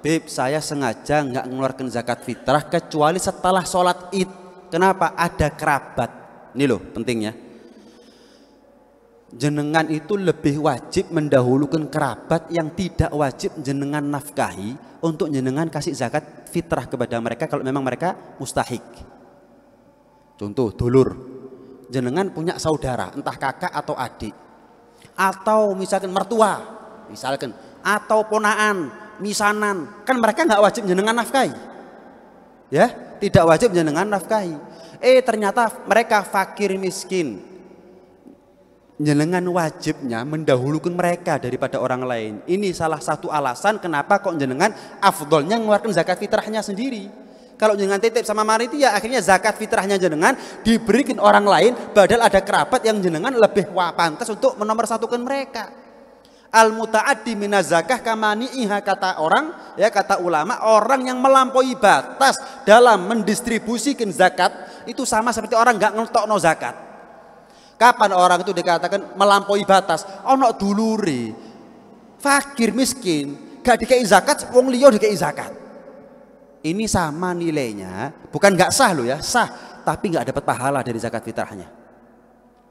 Beb, saya sengaja nggak mengeluarkan zakat fitrah kecuali setelah sholat id. Kenapa? Ada kerabat. Ini loh pentingnya. Jenengan itu lebih wajib mendahulukan kerabat yang tidak wajib jenengan nafkahi untuk jenengan kasih zakat fitrah kepada mereka kalau memang mereka mustahik. Contoh, dulur. Jenengan punya saudara, entah kakak atau adik. Atau misalkan mertua, misalkan. Atau ponaan, misanan, kan mereka nggak wajib jenengan nafkahi, ya, tidak wajib jenengan nafkahi. Ternyata mereka fakir miskin, jenengan wajibnya mendahulukan mereka daripada orang lain. Ini salah satu alasan kenapa kok jenengan afdolnya mengeluarkan zakat fitrahnya sendiri. Kalau jenengan titip sama panitia, akhirnya zakat fitrahnya jenengan diberikan orang lain, padahal ada kerabat yang jenengan lebih pantas untuk menomorsatukan mereka. Al mutaaddi minaz zakah kamani'iha, kata orang, ya, kata ulama, orang yang melampaui batas dalam mendistribusikan zakat itu sama seperti orang nggak ngetokno zakat. Kapan orang itu dikatakan melampaui batas? Ono dulure fakir miskin gak dikei zakat, wong liya dikei zakat. Ini sama nilainya, bukan nggak sah loh ya, sah, tapi nggak dapat pahala dari zakat fitrahnya.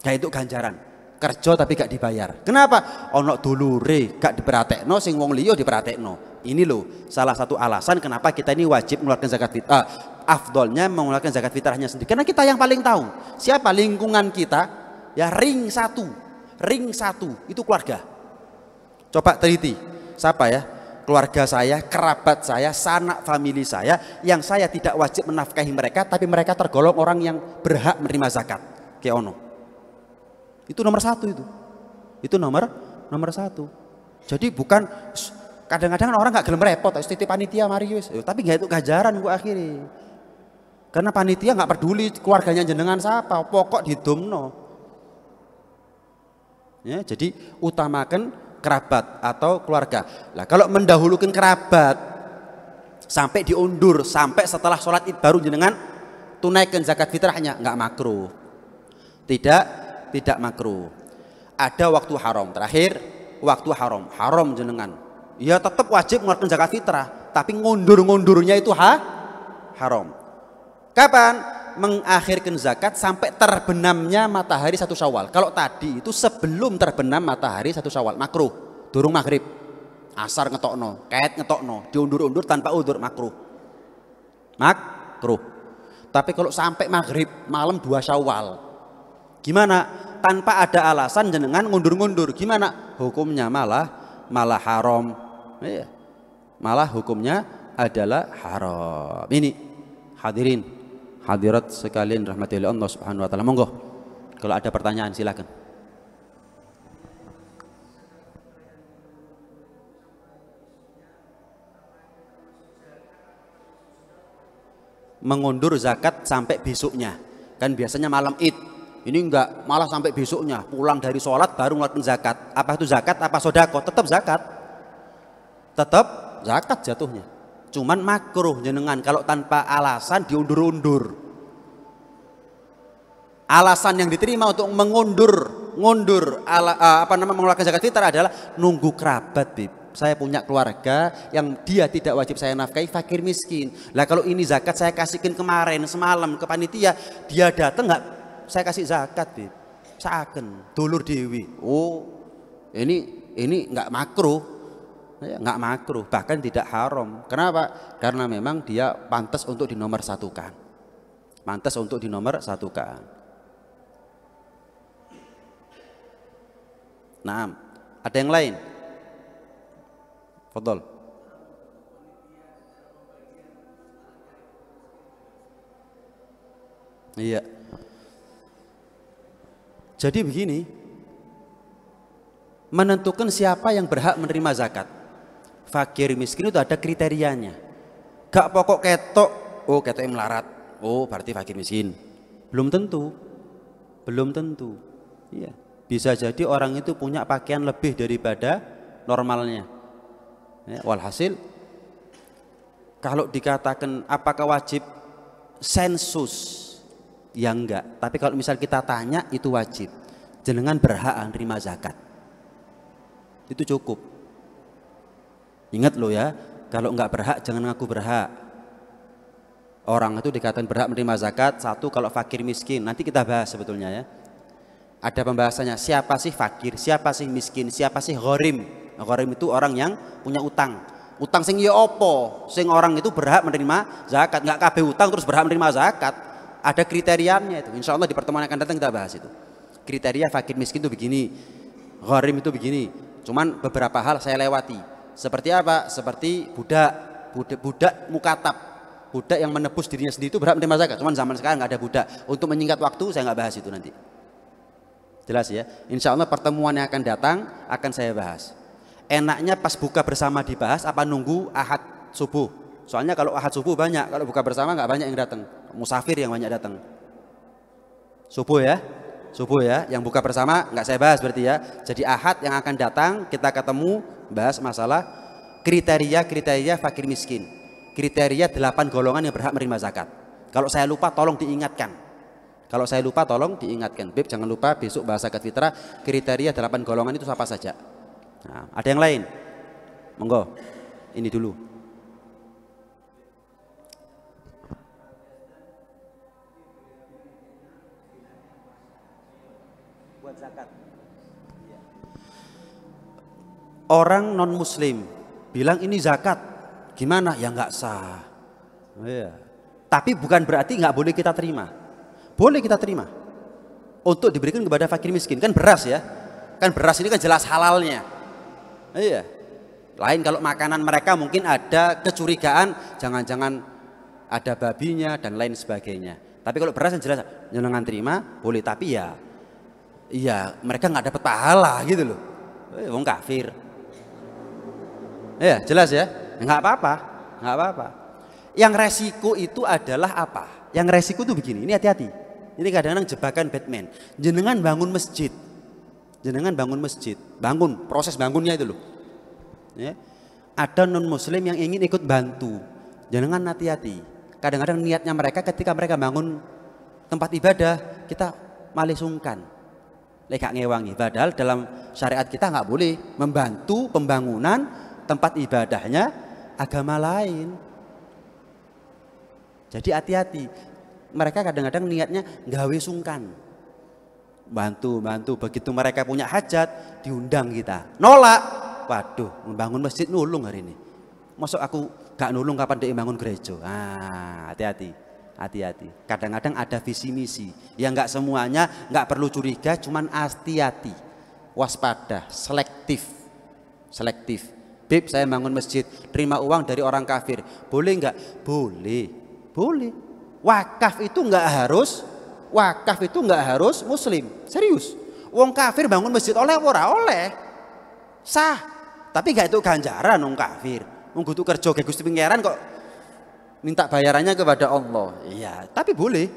Kayak itu ganjaran. Kerja tapi gak dibayar. Kenapa? Ono dulure gak diperatekno, sing wong liya diperatekno. Ini loh salah satu alasan kenapa kita ini wajib mengeluarkan zakat fitrah. Afdolnya mengeluarkan zakat fitrahnya sendiri. Karena kita yang paling tahu siapa lingkungan kita. Ya, ring satu itu keluarga. Coba teliti siapa ya keluarga saya, kerabat saya, sanak famili saya yang saya tidak wajib menafkahi mereka, tapi mereka tergolong orang yang berhak menerima zakat. Kayak ono. Itu nomor satu itu nomor satu. Jadi bukan, kadang-kadang orang nggak gelem repot, titip panitia mari wis, tapi nggak itu gajaran gua akhirnya. Karena panitia nggak peduli keluarganya jenengan siapa, pokok didumno. Ya, jadi utamakan kerabat atau keluarga. Lah kalau mendahulukan kerabat sampai diundur sampai setelah sholat id baru jenengan tunaikan zakat fitrahnya, nggak makruh. Tidak makruh. Ada waktu haram. Terakhir, waktu haram jenengan. Ya tetap wajib mengeluarkan zakat fitrah, tapi ngundur-ngundurnya itu haram. Kapan? Mengakhirkan zakat sampai terbenamnya matahari 1 Syawal. Kalau tadi itu sebelum terbenam matahari 1 Syawal, makruh. Durung maghrib. Asar ngetokno, kaet ngetokno, diundur-undur tanpa udzur, makruh. Makruh. Tapi kalau sampai maghrib malam 2 Syawal, gimana? Tanpa ada alasan jenengan ngundur-ngundur, gimana? Hukumnya malah haram. Iya. Malah hukumnya adalah haram. Ini hadirin, hadirat sekalian rahmati Allah Subhanahu wa taala. Monggo kalau ada pertanyaan silakan. Mengundur zakat sampai besoknya. Kan biasanya malam Id. Ini enggak, malah sampai besoknya pulang dari sholat baru ngeluarin zakat. Apa itu zakat? Apa sodako? Tetap zakat. Tetap zakat jatuhnya. Cuman makruh jenengan kalau tanpa alasan diundur-undur. Alasan yang diterima untuk mengeluarkan zakat fitrah adalah nunggu kerabat, Bib. Saya punya keluarga yang dia tidak wajib saya nafkahi, fakir miskin. Lah kalau ini zakat saya kasihkan kemarin semalam ke panitia, dia datang nggak saya kasih zakat, Bib. Saken dulur dewi. Oh, ini nggak makruh. Ya, nggak makruh, bahkan tidak haram. Kenapa? Karena memang dia pantas untuk dinomorsatukan. Pantas untuk dinomorsatukan. Nah, ada yang lain? Fadhol. Iya. Jadi begini, menentukan siapa yang berhak menerima zakat. Fakir miskin itu ada kriterianya. Gak pokok ketok, oh ketok yang melarat, oh berarti fakir miskin. Belum tentu. Iya. Bisa jadi orang itu punya pakaian lebih daripada normalnya. Ya, walhasil kalau dikatakan apakah wajib sensus, ya enggak. Tapi kalau misal kita tanya itu wajib. Jenengan berhak menerima zakat. Itu cukup. Ingat loh ya, kalau enggak berhak jangan ngaku berhak. Orang itu dikatakan berhak menerima zakat, satu kalau fakir miskin. Nanti kita bahas sebetulnya ya. Ada pembahasannya, siapa sih fakir, siapa sih miskin, siapa sih gharim. Gharim itu orang yang punya utang. Utang sing ya opo, sing orang itu berhak menerima zakat. Enggak kabeh utang terus berhak menerima zakat. Ada kriterianya itu. Insya Allah di pertemuan yang akan datang kita bahas itu. Kriteria fakir miskin itu begini, gharim itu begini. Cuman beberapa hal saya lewati. Seperti apa? Seperti budak mukatab, budak yang menebus dirinya sendiri itu berhak menerima zakat. Cuman zaman sekarang nggak ada budak. Untuk menyingkat waktu saya nggak bahas itu nanti. Jelas ya. Insya Allah pertemuan yang akan datang akan saya bahas. Enaknya pas buka bersama dibahas apa nunggu Ahad subuh? Soalnya kalau Ahad subuh banyak, kalau buka bersama nggak banyak yang datang. Musafir yang banyak datang. Subuh ya, yang buka bersama nggak saya bahas berarti ya. Jadi Ahad yang akan datang kita ketemu bahas masalah kriteria fakir miskin, kriteria 8 golongan yang berhak menerima zakat. Kalau saya lupa tolong diingatkan. Beb jangan lupa besok bahas zakat fitrah kriteria 8 golongan itu siapa saja. Nah, ada yang lain? Monggo. Ini dulu. Buat zakat. Orang non muslim bilang ini zakat, gimana? Ya nggak sah. Iya. Tapi bukan berarti nggak boleh kita terima. Boleh kita terima. Untuk diberikan kepada fakir miskin. Kan beras ya. Kan beras ini kan jelas halalnya. Iya. Lain kalau makanan mereka mungkin ada kecurigaan, jangan-jangan ada babinya dan lain sebagainya. Tapi kalau beras yang jelas jangan terima, boleh. Tapi ya iya, mereka nggak dapat pahala gitu loh. Wong kafir. Ya, jelas ya. Nggak apa-apa. Yang resiko itu adalah apa? Yang resiko itu begini. Ini hati-hati. Ini kadang-kadang jebakan Batman. Jenengan bangun masjid. Bangun, proses bangunnya itu loh. Ya. Ada non muslim yang ingin ikut bantu. Jenengan hati-hati. Kadang-kadang niatnya mereka ketika mereka bangun tempat ibadah, kita malah sungkan. Lekak ngewangi. Padahal dalam syariat kita nggak boleh membantu pembangunan tempat ibadahnya agama lain. Jadi hati-hati. Mereka kadang-kadang niatnya gawe sungkan. Bantu. Begitu mereka punya hajat diundang kita. Nolak. Waduh, membangun masjid nulung hari ini. Masuk aku gak nulung kapan dia bangun gereja. Hati-hati. Kadang-kadang ada visi misi yang nggak semuanya nggak perlu curiga, cuman hati-hati, waspada, selektif. Bib, saya bangun masjid, terima uang dari orang kafir, boleh nggak? Boleh. Wakaf itu nggak harus muslim, serius. Wong kafir bangun masjid oleh sah, tapi gak itu ganjaran wong kafir. Wong kudu kerja kayak Gusti Pangeran kok minta bayarannya kepada Allah. Iya, tapi boleh.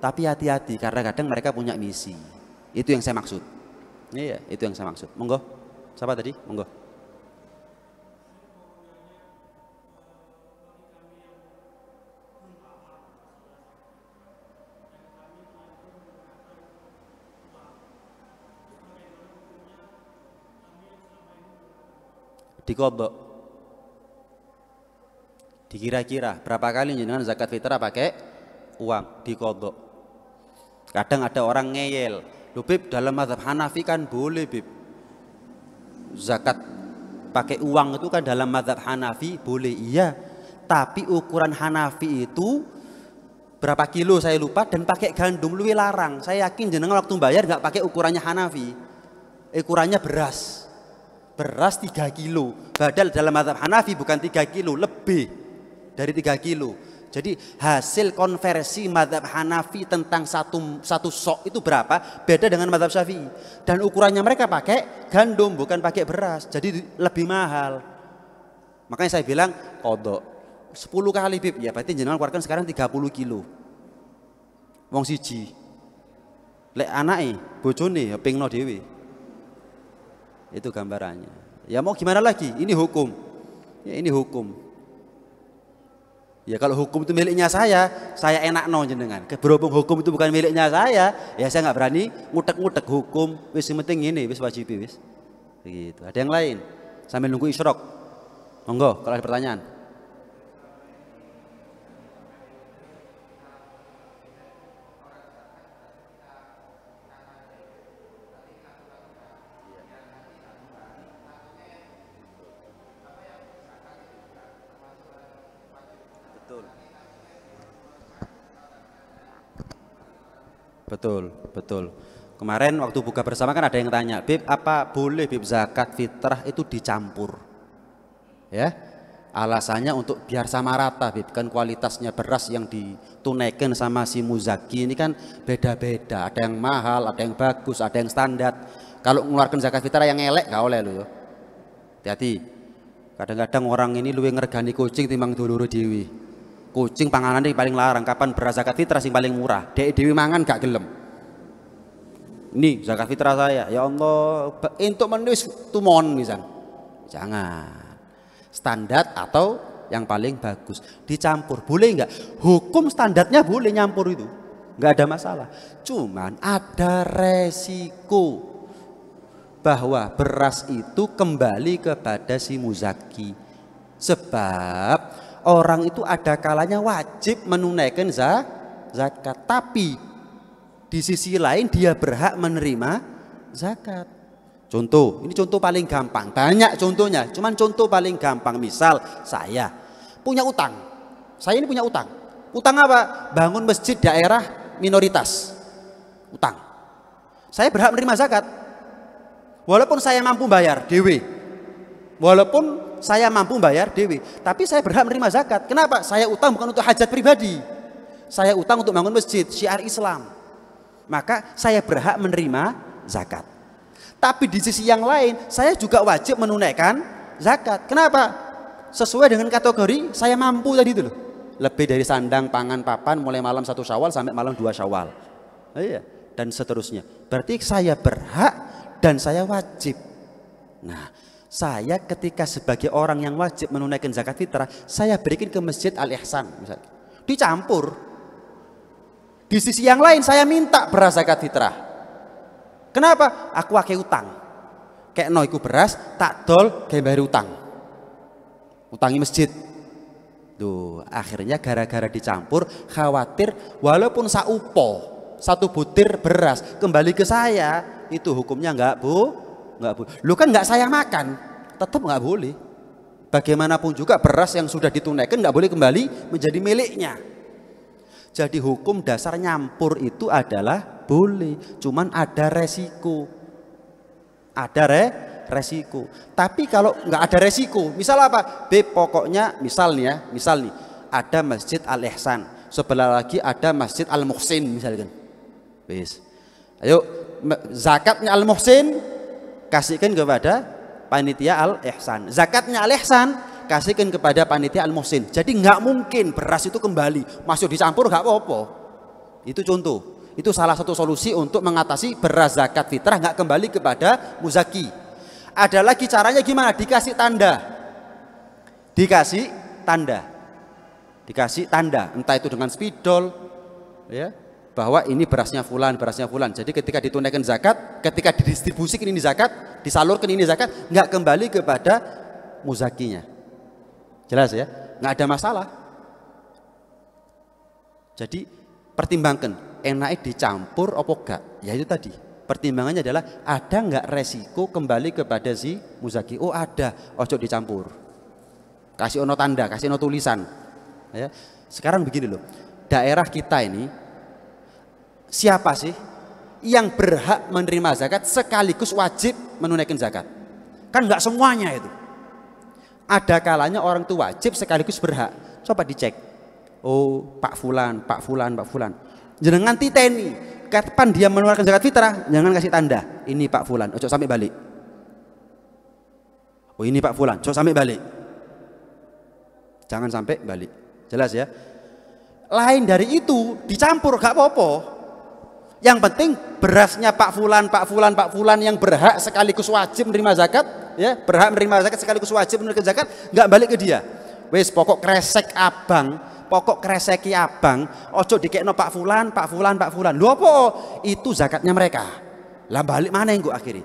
Tapi hati-hati karena kadang mereka punya misi. Itu yang saya maksud. Iya, itu yang saya maksud. Monggo. Siapa tadi? Monggo. Dikodok. Dikira-kira berapa kali jenengan zakat fitrah pakai uang dikodok. Kadang ada orang ngeyel, loh Bib, dalam mazhab Hanafi kan boleh Bib, zakat pakai uang itu kan dalam mazhab Hanafi boleh. Iya, tapi ukuran Hanafi itu berapa kilo saya lupa, dan pakai gandum luwih larang. Saya yakin jenengan waktu bayar nggak pakai ukurannya Hanafi, ukurannya beras 3 kilo. Padahal dalam mazhab Hanafi bukan 3 kilo, lebih dari 3 kilo. Jadi hasil konversi mazhab Hanafi tentang satu sok itu berapa? Beda dengan mazhab Syafi'i. Dan ukurannya mereka pakai gandum bukan pakai beras. Jadi lebih mahal. Makanya saya bilang kodok 10 kali Bib. Ya berarti jenengan keluarkan sekarang 30 kilo. Wong siji. Lek anake bojone ya pingno dhewe. Itu gambarannya. Ya mau gimana lagi? Ini hukum. Ya ini hukum. Ya kalau hukum itu miliknya saya enak no jenengan. Berhubung hukum itu bukan miliknya saya, ya saya nggak berani ngutek-ngutek hukum. Wis yang penting ini, wis wajib wis. Begitu. Ada yang lain? Sambil nunggu isyrok. Monggo kalau ada pertanyaan. Betul, betul. Kemarin waktu buka bersama kan ada yang tanya, Bib, apa boleh Bib zakat fitrah itu dicampur? Ya, alasannya untuk biar sama rata, Bib. Kan kualitasnya beras yang ditunaikan sama si muzaki ini kan beda-beda. Ada yang mahal, ada yang bagus, ada yang standar. Kalau mengeluarkan zakat fitrah yang elek gak oleh loh. Hati-hati. Kadang-kadang orang ini luwih ngergani kucing timbang dulure dewi. Kucing panganannya paling larang. Kapan beras zakat fitrah sing paling murah? Dek dewi mangan gak gelem. Ini zakat fitrah saya. Ya Allah, entuk menulis tumon misal. Jangan. Standar atau yang paling bagus dicampur. Boleh enggak? Hukum standarnya boleh nyampur itu. Enggak ada masalah. Cuman ada resiko bahwa beras itu kembali kepada si muzaki. Sebab orang itu ada kalanya wajib menunaikan zakat, tapi di sisi lain dia berhak menerima zakat. Contoh, ini contoh paling gampang, banyak contohnya, cuman contoh paling gampang. Misal saya punya utang, saya ini punya utang. Utang apa? Bangun masjid daerah minoritas, utang. Saya berhak menerima zakat, walaupun saya mampu bayar dewe, walaupun saya mampu bayar dewi, tapi saya berhak menerima zakat. Kenapa? Saya utang bukan untuk hajat pribadi, saya utang untuk bangun masjid, syiar Islam. Maka saya berhak menerima zakat. Tapi di sisi yang lain, saya juga wajib menunaikan zakat. Kenapa? Sesuai dengan kategori saya mampu tadi itu loh. Lebih dari sandang, pangan, papan, mulai malam 1 Syawal sampai malam 2 Syawal. Iya, dan seterusnya. Berarti saya berhak dan saya wajib. Nah, saya ketika sebagai orang yang wajib menunaikan zakat fitrah, saya berikan ke Masjid Al-Ihsan misalnya. Dicampur. Di sisi yang lain saya minta beras zakat fitrah. Kenapa? Aku akeh utang. Kayak no iku beras tak dol kayak bayar utang. Utangi masjid. Tuh, akhirnya gara-gara dicampur, khawatir walaupun saupo, 1 butir beras kembali ke saya, itu hukumnya enggak boleh. Lu kan nggak saya makan, tetap nggak boleh. Bagaimanapun juga beras yang sudah ditunaikan nggak boleh kembali menjadi miliknya. Jadi hukum dasar nyampur itu adalah boleh, cuman ada resiko. Ada resiko. Tapi kalau nggak ada resiko, misal apa? Pokoknya misal nih, ada Masjid Al-Ihsan, sebelah lagi ada Masjid Al-Muhsin misalkan. Wis. Ayo zakatnya Al-Muhsin kasihkan kepada panitia Al-Ihsan, zakatnya Al-Ihsan kasihkan kepada panitia Al-Muhsin. Jadi nggak mungkin beras itu kembali masuk dicampur, nggak apa-apa. Itu contoh, itu salah satu solusi untuk mengatasi beras zakat fitrah nggak kembali kepada muzaki. Ada lagi caranya gimana? Dikasih tanda, entah itu dengan spidol, ya, bahwa ini berasnya fulan. Jadi ketika ditunaikan zakat, ketika didistribusikan ini zakat, disalurkan ini zakat, nggak kembali kepada muzakinya. Jelas ya? Nggak ada masalah. Jadi pertimbangkan, enaknya dicampur apa enggak? Ya itu tadi. Pertimbangannya adalah ada nggak resiko kembali kepada si muzaki? Oh ada, ojo dicampur. Kasih ono tanda, kasih ono tulisan. Ya. Sekarang begini loh, daerah kita ini siapa sih yang berhak menerima zakat sekaligus wajib menunaikan zakat? Kan nggak semuanya itu. Ada kalanya orang itu wajib sekaligus berhak. Coba dicek. Oh, Pak Fulan. Jangan titeni. Kapan dia mengeluarkan zakat fitrah, jangan kasih tanda. Ini Pak Fulan, ojo sampai balik. Oh, ini Pak Fulan, ojo sampai balik. Jangan sampai balik. Jelas ya? Lain dari itu dicampur gak apa-apa. Yang penting berasnya Pak Fulan yang berhak sekaligus wajib menerima zakat ya, berhak menerima zakat sekaligus wajib menerima zakat, nggak balik ke dia. Wis pokok kresek abang, pokok kreseki abang, ojo dikekno Pak Fulan, Pak Fulan, Pak Fulan. Lho apa? Itu zakatnya mereka. Lah balik mana yang gue akhiri?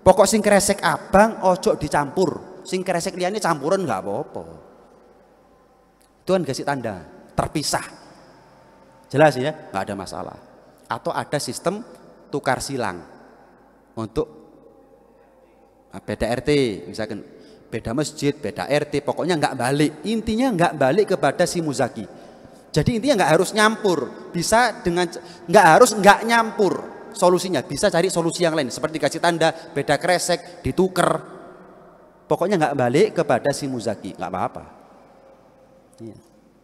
Pokok sing kresek abang ojo dicampur, sing kresek liyane campuran nggak apa-apa. Tuhan kasih tanda terpisah. Jelas ya, nggak ada masalah. Atau ada sistem tukar silang untuk beda RT, misalkan beda masjid, beda RT, pokoknya nggak balik. Intinya nggak balik kepada si muzaki. Jadi intinya nggak harus nyampur, bisa dengan nggak harus nggak nyampur. Solusinya bisa cari solusi yang lain, seperti kasih tanda beda kresek, ditukar. Pokoknya nggak balik kepada si muzaki, nggak apa-apa. Iya.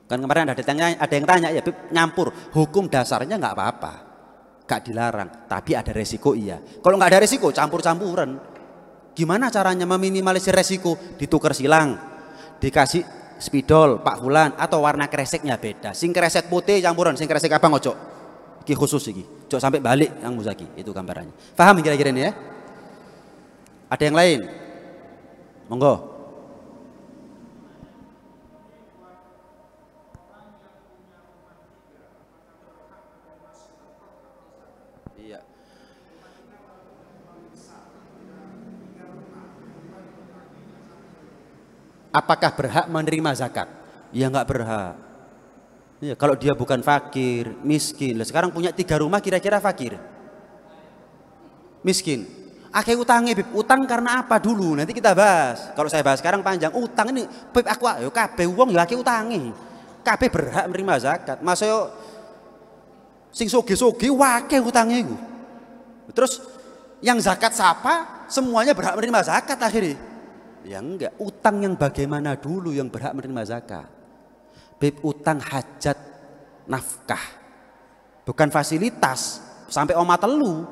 Kan kemarin ada yang tanya ya, nyampur, hukum dasarnya nggak apa-apa, nggak dilarang, tapi ada resiko iya. Kalau nggak ada resiko, campur-campuran. Gimana caranya meminimalisir resiko? Ditukar silang, dikasih spidol Pak Fulan, atau warna kreseknya beda. Sing kresek putih campuran, sing kresek abang ojo. Iki khusus iki, ojo sampai balik yang muzaki. Itu gambarannya. Paham kira-kira ini ya? Ada yang lain? Monggo. Iya. Apakah berhak menerima zakat? Ya nggak berhak. Ya, kalau dia bukan fakir, miskin. Lah sekarang punya 3 rumah, kira-kira fakir, miskin. Akeh utangnya, Bib. Utang karena apa dulu? Nanti kita bahas. Kalau saya bahas sekarang panjang. Utang ini, Bib, aku ayo kabeh wong ya akeh utange. Kabeh berhak menerima zakat. Masa yo sing soge-soge wakeh utangnya iku. Terus yang zakat siapa? Semuanya berhak menerima zakat akhirnya. Ya enggak, utang yang bagaimana dulu yang berhak menerima zakat? Bib, utang hajat nafkah, bukan fasilitas sampai oma telu.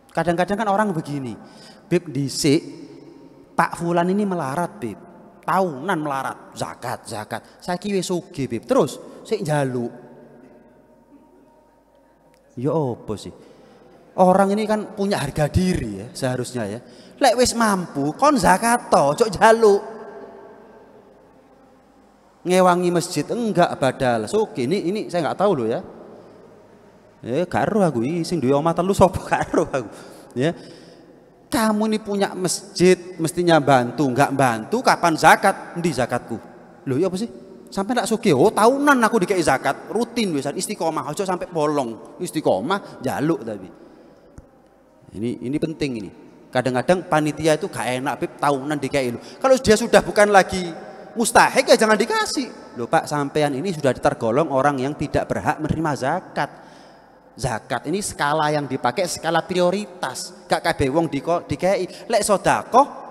Kadang-kadang kan orang begini, Bib, dhisik Pak Fulan ini melarat, Bib, tahunan melarat zakat. Saiki wis sugih, Bib, terus sik njaluk. Ya apa sih? Orang ini kan punya harga diri ya seharusnya ya. Lek wis mampu kon zakat to, cok jaluk. Ngewangi masjid enggak badal. Oke, ini saya nggak tahu loh ya. Karo aku sing duwe omah telu sapa karo aku. Ya. Kamu ini punya masjid mestinya bantu, enggak bantu kapan zakat? Endi zakatku? Loh ya apa sih? Sampai nak sugih, oh tahunan aku dikei zakat, rutin wisan istiqomah, aja sampai bolong. Istiqomah jaluk tapi. Ini penting ini. Kadang-kadang panitia itu gak enak, Bib, tahunan dikei lu. Kalau dia sudah bukan lagi mustahik ya jangan dikasih. Loh Pak, sampean ini sudah tergolong orang yang tidak berhak menerima zakat. Zakat ini skala yang dipakai skala prioritas. Gak kabeh wong dikei. Lek sedekah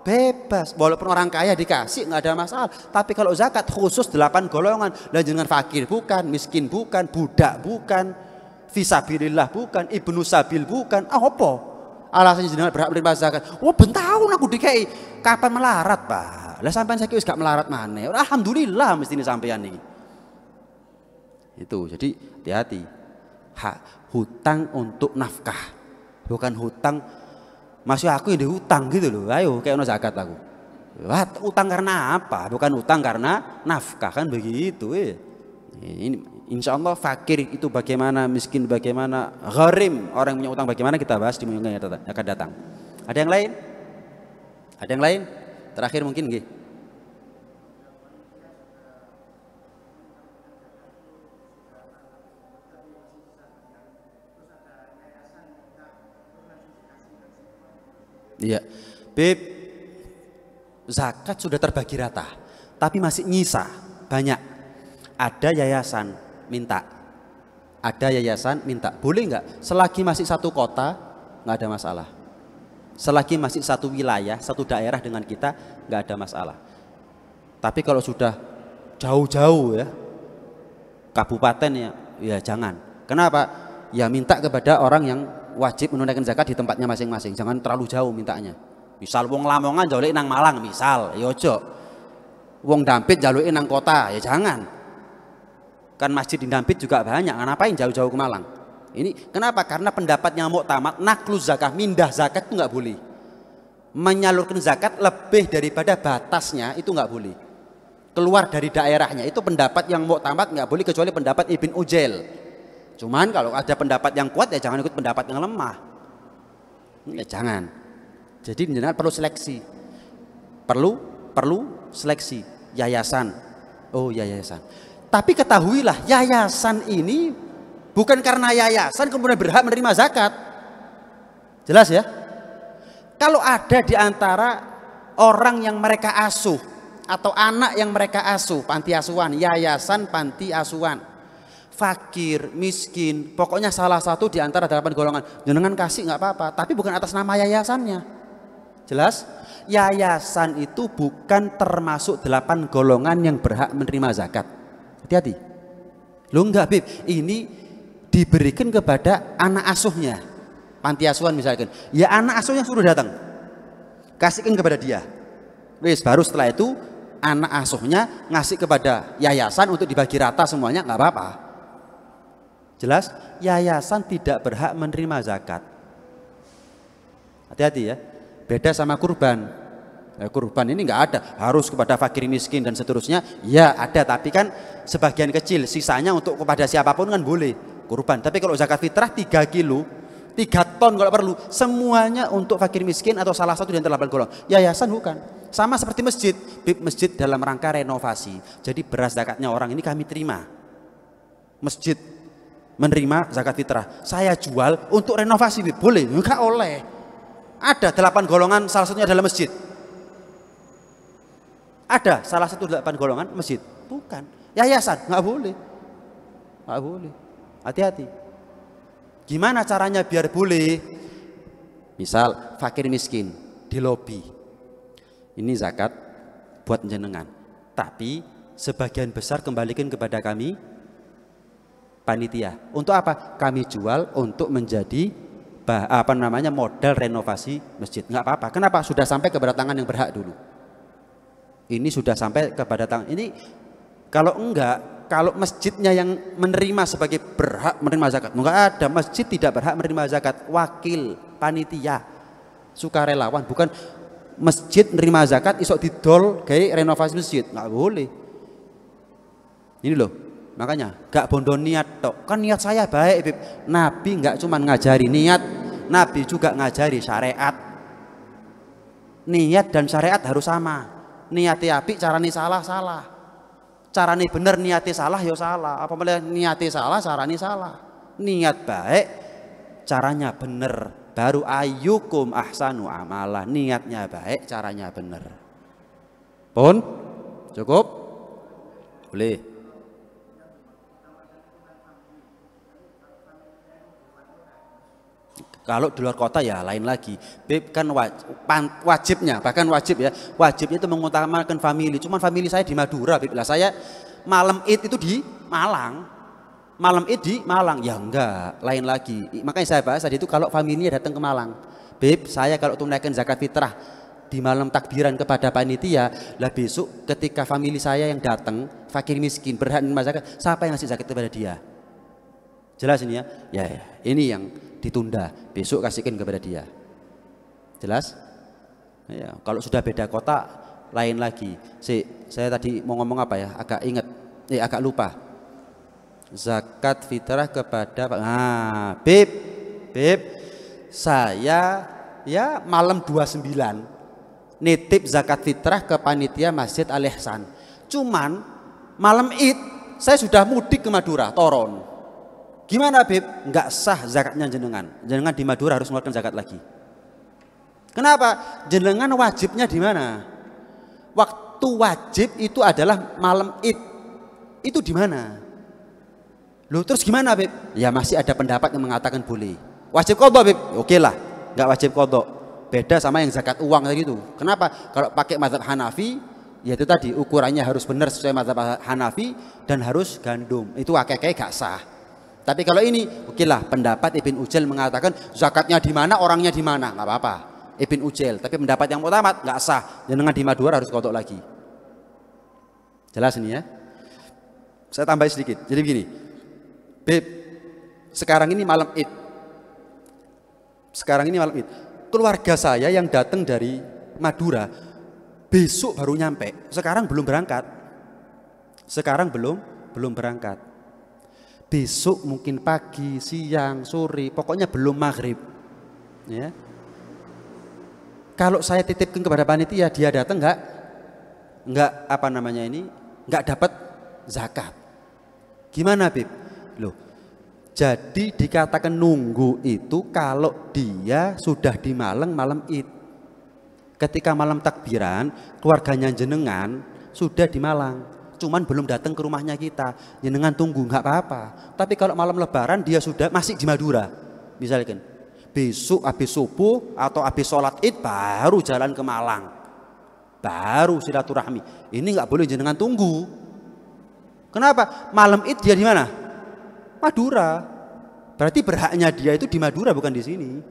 bebas, walaupun orang kaya dikasih nggak ada masalah. Tapi kalau zakat khusus 8 golongan. Lah jenengan fakir bukan, miskin bukan, budak bukan, fisabilillah bukan, ibnu sabil bukan. Apa? Alasannya jenengan berhak menerima zakat. Oh bentahun aku dikei. Kapan melarat, Pak? Lah sampean saiki wis gak melarat maneh. Alhamdulillah mestine sampean iki. Itu. Jadi hati-hati. Hutang untuk nafkah. Bukan hutang masih aku yang dihutang gitu loh. Ayo kayak ono zakat aku. Wah, utang karena apa? Bukan utang karena nafkah kan begitu. Ini insya Allah fakir itu bagaimana, miskin bagaimana, gharim orang yang punya utang bagaimana, kita bahas di minggu yang akan datang. Ada yang lain? Ada yang lain? Terakhir mungkin nggih. Iya, Beb, zakat sudah terbagi rata, tapi masih nyisa banyak. Ada yayasan minta, boleh nggak? Selagi masih satu kota nggak ada masalah. Selagi masih satu wilayah, satu daerah dengan kita nggak ada masalah. Tapi kalau sudah jauh-jauh ya, kabupaten ya jangan. Kenapa? Ya minta kepada orang yang wajib menunaikan zakat di tempatnya masing-masing. Jangan terlalu jauh mintanya. Misal wong Lamongan jaluke nang Malang misal, ya ojo. Wong Dampit jaluke nang kota, ya jangan. Kan masjid di Dampit juga banyak, ngapain jauh-jauh ke Malang? Ini kenapa? Karena pendapatnya muktamad naklu zakah, mindah zakat itu nggak boleh. menyalurkan zakat lebih daripada batasnya itu nggak boleh. Keluar dari daerahnya itu pendapat yang muktamad nggak boleh kecuali pendapat Ibn Ujail. Cuman kalau ada pendapat yang kuat ya jangan ikut pendapat yang lemah. Ya jangan. Jadi jenengan perlu seleksi. Perlu seleksi yayasan. Oh yayasan. Tapi ketahuilah yayasan ini bukan karena yayasan kemudian berhak menerima zakat. Jelas ya? Kalau ada di antara orang yang mereka asuh atau anak yang mereka asuh, panti asuhan, yayasan panti asuhan, fakir, miskin, pokoknya salah satu di antara 8 golongan, jenengan kasih nggak apa-apa, tapi bukan atas nama yayasannya. Jelas? Yayasan itu bukan termasuk 8 golongan yang berhak menerima zakat. Hati-hati. Lo enggak, Bib, ini diberikan kepada anak asuhnya. Panti asuhan misalkan, ya anak asuhnya suruh datang, kasihkan kepada dia. Wis baru setelah itu anak asuhnya ngasih kepada yayasan untuk dibagi rata semuanya, nggak apa-apa. Jelas? Yayasan tidak berhak menerima zakat. Hati-hati ya. Beda sama kurban. Kurban ini nggak ada, harus kepada fakir miskin dan seterusnya. Ya ada, tapi kan sebagian kecil, sisanya untuk kepada siapapun kan boleh kurban. Tapi kalau zakat fitrah 3 kilo, 3 ton kalau perlu, semuanya untuk fakir miskin atau salah satu di antara 8 golongan. Yayasan bukan. Sama seperti masjid. Masjid dalam rangka renovasi. Jadi beras zakatnya orang ini kami terima. Masjid menerima zakat fitrah. Saya jual untuk renovasi, boleh? Enggak oleh. Ada 8 golongan, salah satunya adalah masjid. Ada salah satu 8 golongan masjid. Bukan. Yayasan enggak boleh. Enggak boleh. Hati-hati. Gimana caranya biar boleh? Misal fakir miskin di lobi, ini zakat buat jenengan, tapi sebagian besar kembalikan kepada kami panitia. Untuk apa? Kami jual untuk menjadi modal renovasi masjid. Nggak apa-apa. Kenapa? Sudah sampai kepada tangan yang berhak dulu. Ini sudah sampai kepada tangan. Ini kalau enggak, kalau masjidnya yang menerima sebagai berhak menerima zakat, enggak ada, masjid tidak berhak menerima zakat, wakil panitia sukarelawan, bukan masjid menerima zakat isok didol kayak renovasi masjid, nggak boleh. Ini loh, makanya gak bondo niat tok, kan niat saya baik, Bib. Nabi nggak cuma ngajari niat, Nabi juga ngajari syariat. Niat dan syariat harus sama. Niatnya apik, carane salah. Carane bener, niatnya salah ya salah. Apa malah niatnya salah, carane salah. Niat baik, caranya bener. Baru ayyukum ahsanu amalah. Niatnya baik, caranya bener. Pun cukup? Boleh. Kalau di luar kota ya lain lagi. Bib kan wajibnya, bahkan wajibnya itu mengutamakan family. Cuman family saya di Madura, Bib. Lah saya malam Id itu di Malang. Malam Id di Malang. Ya enggak, lain lagi. Makanya saya bahas tadi itu kalau familinya datang ke Malang. Bib, saya kalau tunaikan zakat fitrah di malam takbiran kepada panitia, lah besok ketika family saya yang datang, fakir miskin, berhak menerima zakat, siapa yang ngasih zakat kepada dia? Jelas ini ya? Ya, ini yang ditunda, besok kasihkan kepada dia. Jelas? Ya, kalau sudah beda kota lain lagi. Saya tadi mau ngomong apa ya? Agak lupa. Zakat fitrah kepada Bib, saya ya malam 29 nitip zakat fitrah ke panitia Masjid Al Ihsan. Cuman malam Id saya sudah mudik ke Madura, Toron. Gimana, Bib? Enggak sah zakatnya jenengan. Jenengan di Madura harus mengeluarkan zakat lagi. Kenapa? Jenengan wajibnya di mana? Waktu wajib itu adalah malam Id. Itu di mana? Loh, terus gimana, Bib? Ya masih ada pendapat yang mengatakan boleh. Wajib qadha, Bib? Oke lah, enggak wajib qadha. Beda sama yang zakat uang tadi itu. Kenapa? Kalau pakai mazhab Hanafi, ya itu tadi ukurannya harus benar sesuai mazhab Hanafi dan harus gandum. Itu akeh-akeh gak sah. Tapi kalau ini, oke lah, pendapat Ibn Ujail mengatakan zakatnya di mana, orangnya di mana, nggak apa-apa. Ibn Ujail, tapi pendapat yang muktamad nggak sah. Jangan di Madura harus kodok lagi. Jelas ini ya? Saya tambah sedikit. Jadi begini, Bib, sekarang ini malam Id. keluarga saya yang datang dari Madura besok baru nyampe, sekarang belum berangkat. Sekarang belum berangkat. Besok mungkin pagi, siang, sore, pokoknya belum maghrib. Ya. Kalau saya titipkan kepada panitia, dia datang enggak apa namanya ini, enggak dapat zakat. Gimana, Bib? Loh. Jadi dikatakan nunggu itu kalau dia sudah di Malang malam Id. Ketika malam takbiran, keluarganya jenengan sudah di Malang. Cuman belum datang ke rumahnya kita, jenengan tunggu nggak apa-apa. Tapi kalau malam Lebaran dia sudah masih di Madura, misalkan besok habis subuh atau habis sholat Id baru jalan ke Malang, baru silaturahmi. Ini nggak boleh jenengan tunggu. Kenapa? Malam Id dia di mana? Madura. Berarti berhaknya dia itu di Madura, bukan di sini.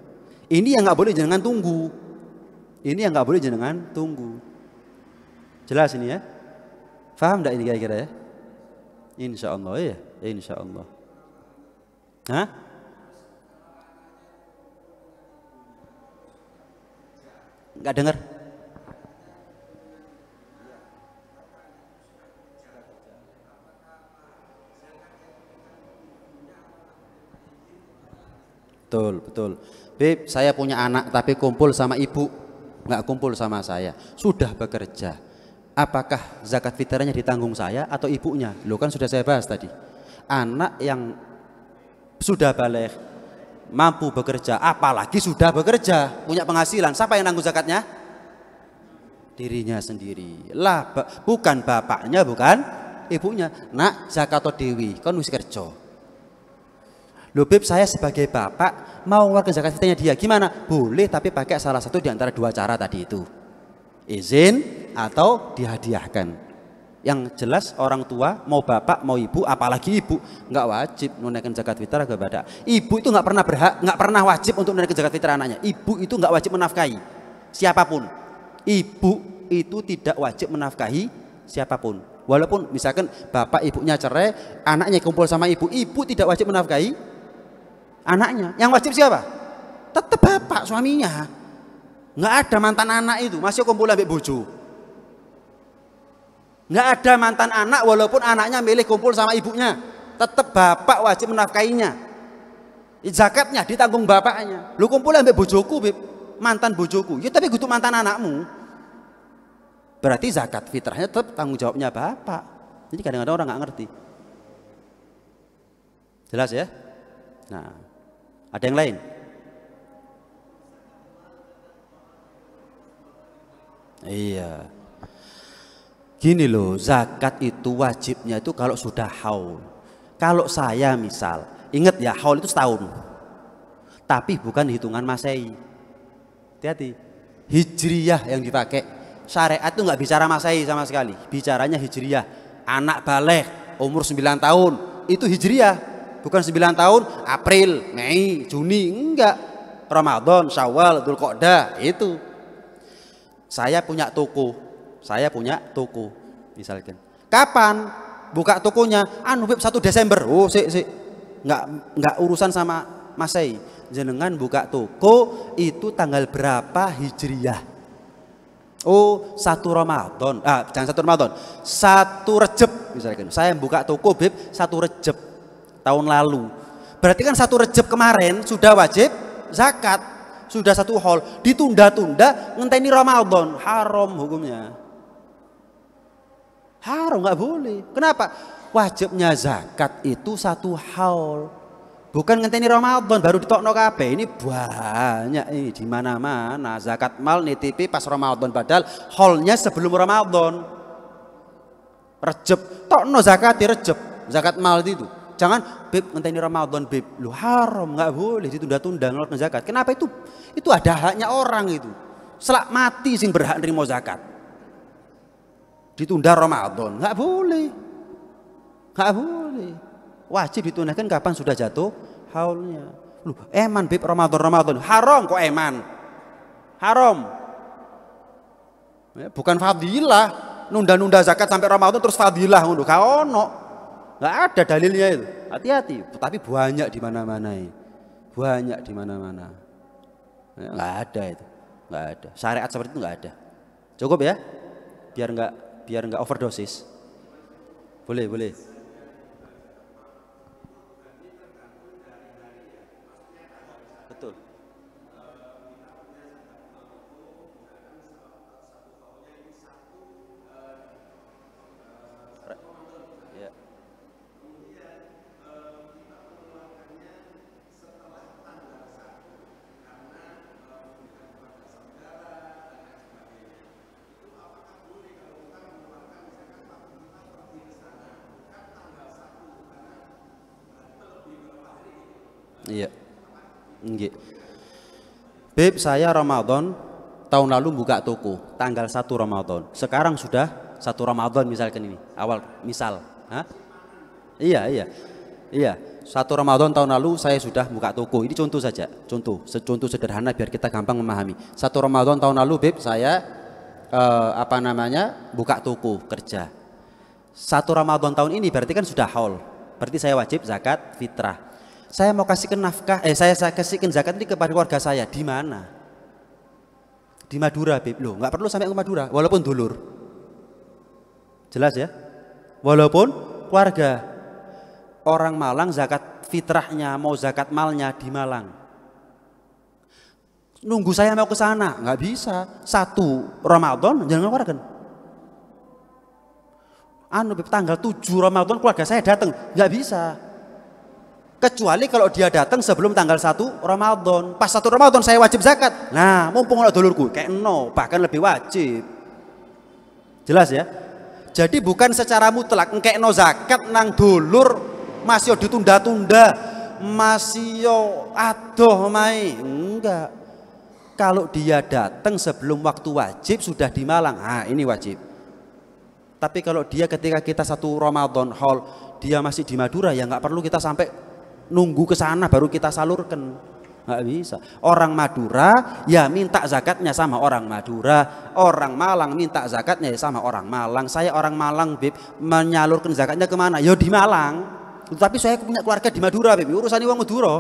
Ini yang nggak boleh jenengan tunggu. Ini yang nggak boleh jenengan tunggu. Jelas ini ya? Faham enggak ini kira-kira ya? Insya Allah ya, insya Allah. Hah? Enggak dengar? Betul. Beb, saya punya anak tapi kumpul sama ibu, enggak kumpul sama saya. Sudah bekerja. Apakah zakat fitrahnya ditanggung saya atau ibunya? Lo kan sudah saya bahas tadi. Anak yang sudah balik, mampu bekerja, apalagi sudah bekerja, punya penghasilan, siapa yang nanggung zakatnya? Dirinya sendiri. Lah, bukan bapaknya, bukan ibunya. Nak, zakat dewi, kan wis kerja. Loh Beb, saya sebagai bapak mau ngeluarkan zakat fitrahnya dia, gimana? Boleh, tapi pakai salah satu di antara dua cara tadi itu. Izin atau dihadiahkan. Yang jelas orang tua mau bapak mau ibu, apalagi ibu nggak wajib menunaikan zakat fitrah kepada ibu. Itu nggak pernah berhak, nggak pernah wajib untuk menunaikan zakat fitrah anaknya. Ibu itu nggak wajib menafkahi siapapun. Ibu itu tidak wajib menafkahi siapapun. Walaupun misalkan bapak ibunya cerai, anaknya kumpul sama ibu, ibu tidak wajib menafkahi anaknya. Yang wajib siapa? Tetap bapak suaminya. Nggak ada mantan anak itu, masih kumpul ambek bojo. Nggak ada mantan anak walaupun anaknya milih kumpul sama ibunya. Tetap bapak wajib menafkahinya. Zakatnya ditanggung bapaknya. Lu kumpul ambek bojoku, Beb, mantan bojoku. Ya tapi kudu mantan anakmu. Berarti zakat fitrahnya tetap tanggung jawabnya bapak. Jadi kadang-kadang orang nggak ngerti. Jelas ya? Nah, ada yang lain? Iya. Gini loh, zakat itu wajibnya itu kalau sudah haul. Kalau saya misal, ingat ya haul itu setahun. Tapi bukan hitungan Masehi. Hati-hati. Hijriyah yang dipakai. Syariat itu nggak bicara Masehi sama sekali. Bicaranya Hijriyah. Anak balik umur 9 tahun itu Hijriyah. Bukan 9 tahun April, Mei, Juni, enggak. Ramadan, Syawal, Dzulqa'dah itu. Saya punya toko misalkan. Kapan buka tokonya? Anu Beb 1 Desember. Oh, enggak urusan sama Masehi. Jenengan buka toko itu tanggal berapa Hijriyah? Oh, 1 Ramadan. Jangan 1 Ramadan. 1 Rejab misalkan. Saya buka toko Beb 1 Rejab tahun lalu. Berarti kan 1 Rejab kemarin sudah wajib zakat. Sudah 1 haul, ditunda-tunda ngenteni Ramadan, haram hukumnya. Haram, nggak boleh. Kenapa? Wajibnya zakat itu 1 haul. Bukan ngenteni Ramadan baru ditokno kabeh. Ini banyak ini di mana-mana zakat mal nitipi pas Ramadan padahal haulnya sebelum Ramadan. Rejab tokno zakat di Rejab, zakat mal itu. Jangan Beb ngenteni Ramadan Beb. Lu haram, nggak boleh ditunda-tunda ngeluarkan zakat. Kenapa itu? Itu ada haknya orang itu. Selak mati sing berhak nerimo zakat. Ditunda Ramadan, nggak boleh. Nggak boleh. Wajib ditunaikan kapan sudah jatuh haulnya. Lu eman Beb Ramadan. Haram kok eman. Haram. Ya, bukan fadilah. Nunda-nunda zakat sampai Ramadan terus fadilah ngono. Gak ono. Nggak ada dalilnya itu. Hati-hati. Tapi banyak di mana-mana. Banyak di mana-mana. Nggak ada itu, nggak ada. Syariat seperti itu nggak ada. Cukup ya, biar nggak overdosis. Boleh, boleh. Betul. Ya. Iya. Nggih. Beb, saya Ramadan tahun lalu buka toko tanggal 1 Ramadan. Sekarang sudah 1 Ramadan misalkan ini. Awal misal. Hah? Iya, iya. Iya, 1 Ramadan tahun lalu saya sudah buka toko. Ini contoh saja, contoh sederhana biar kita gampang memahami. 1 Ramadan tahun lalu, Beb, saya buka toko kerja. 1 Ramadan tahun ini berarti kan sudah haul. Berarti saya wajib zakat fitrah. Saya mau kasihkan nafkah, saya kasihkan zakat ini kepada keluarga saya. Di mana? Di Madura, Beb. Loh, nggak perlu sampai ke Madura, walaupun dulur. Jelas ya? Walaupun keluarga. Orang Malang zakat fitrahnya mau zakat malnya di Malang. Nunggu saya mau ke sana, nggak bisa. 1 Ramadan jangan keluarkan. Tanggal 7 Ramadan keluarga saya datang, nggak bisa. Kecuali kalau dia datang sebelum tanggal 1 Ramadan. Pas 1 Ramadan saya wajib zakat. Nah, mumpung ada dulurku, kayak bahkan lebih wajib. Jelas ya? Jadi bukan secara mutlak kayak zakat nang dulur masih ditunda-tunda, masih adoh mai. Enggak. Kalau dia datang sebelum waktu wajib sudah di Malang, ini wajib. Tapi kalau dia ketika kita 1 Ramadan haul, dia masih di Madura, ya nggak perlu kita sampai nunggu ke sana baru kita salurkan. Nggak bisa. Orang Madura ya minta zakatnya sama orang Madura, orang Malang minta zakatnya sama orang Malang. Saya orang Malang, Beb, menyalurkan zakatnya kemana? Ya di Malang. Tapi saya punya keluarga di Madura, Beb. Urusan ini wong Madura.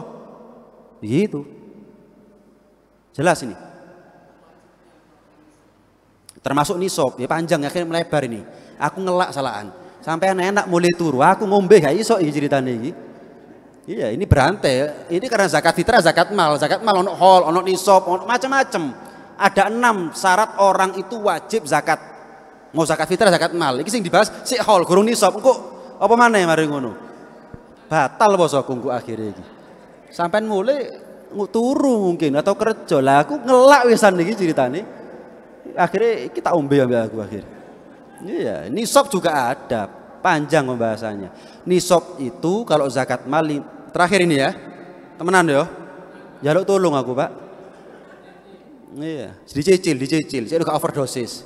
Begitu. Jelas ini. Termasuk nisab, ya panjang akhirnya melebar ini. Aku ngelak salahan. Sampai anak-anak mulai turu, aku ngombe gak iso iki ceritane iki. Iya, ini berantai. Ini karena zakat fitrah, zakat mal ono hol, ono nisab, ono macam-macam. Ada 6 syarat orang itu wajib zakat. Mau zakat fitrah, zakat mal. Iki sing dibahas sik hol, gurung nisab. Engko apa maneh mari ngono. Batal posoku engko akhire iki. Sampai mulai turu mungkin atau kerja. Lah aku ngelak wisan iki ceritane. Akhirnya kita ombe aku akhir. Iya, nisab juga ada, panjang pembahasannya. Nisab itu kalau zakat mal terakhir ini ya. Temenan yo. Jaluk tolong aku, Pak. Iya, dicicil. Saya udah overdosis.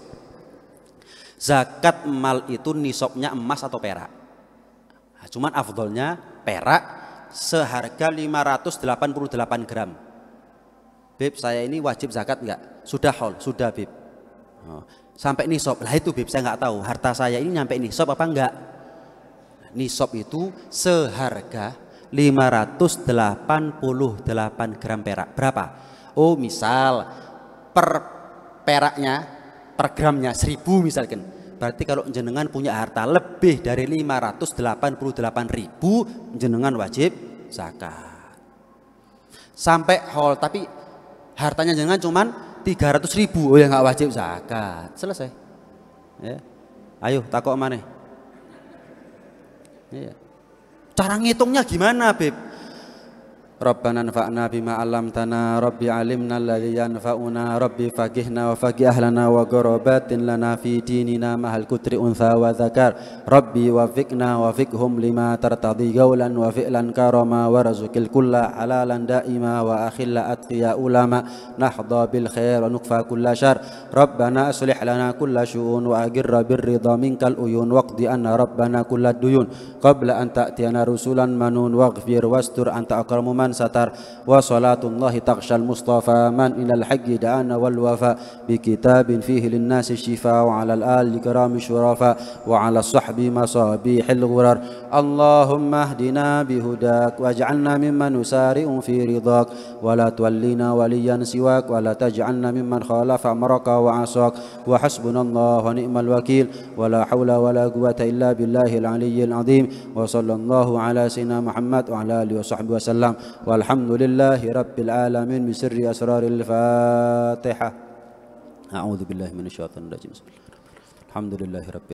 Zakat mal itu nisabnya emas atau perak. Nah, cuman afdolnya perak seharga 588 gram. Beb, saya ini wajib zakat enggak? Sudah haul, sudah, Beb. Sampai nisab. Lah itu, Beb, saya enggak tahu harta saya ini nyampe nisab apa enggak. Nisab itu seharga 588 gram perak. Berapa? Oh, misal per peraknya, per gramnya 1000 misalkan. Berarti kalau jenengan punya harta lebih dari 588.000, jenengan wajib zakat. Sampai haul, tapi hartanya jenengan cuman 300.000, oh ya nggak wajib zakat. Selesai. Ya. Ayo takok maneh. Ya. Cara ngitungnya gimana, Beb? Rabbana anfa'na bima 'allamtana, Rabbi 'allimna alladhi yanfa'una, Rabbi faqihna wa faqih ahlana wa gharabatin lana fi dinina mahal kutri untha wa dzakar, Rabbi wafiqna wa fiqhum lima tartadi qawlan wa fi'lan karama warzuqil kulla halalan daima wa akhilla atqiya ulama nahdha bil khair wa nukfa kulla syar, Rabbana aslih lana kulla syu'un wa agirra bir ridha minkal uyun waqdi anna Rabbana kulla duyun qabla an ta'tiyana rusulan manun waghfir wastur anta akramu man من ستر وصلاة الله تغشى المصطفى من إلى الحق دعانا والوفاء بكتاب فيه للناس الشفاء وعلى الآل الكرام الشرفاء وعلى الصحب مصابيح الغرر اللهم اهدنا بهداك واجعلنا ممن نسارع في رضاك ولا تولينا وليا سواك ولا تجعلنا ممن خالف أمرك وعصاك وحسبنا الله ونعم الوكيل ولا حول ولا قوة إلا بالله العلي العظيم وصلى الله على سيدنا محمد وعلى آله وصحبه وسلم والحمد لله رب العالمين بسر أسرار الفاتحة. أعوذ بالله من الشيطان الرجيم. الحمد لله رب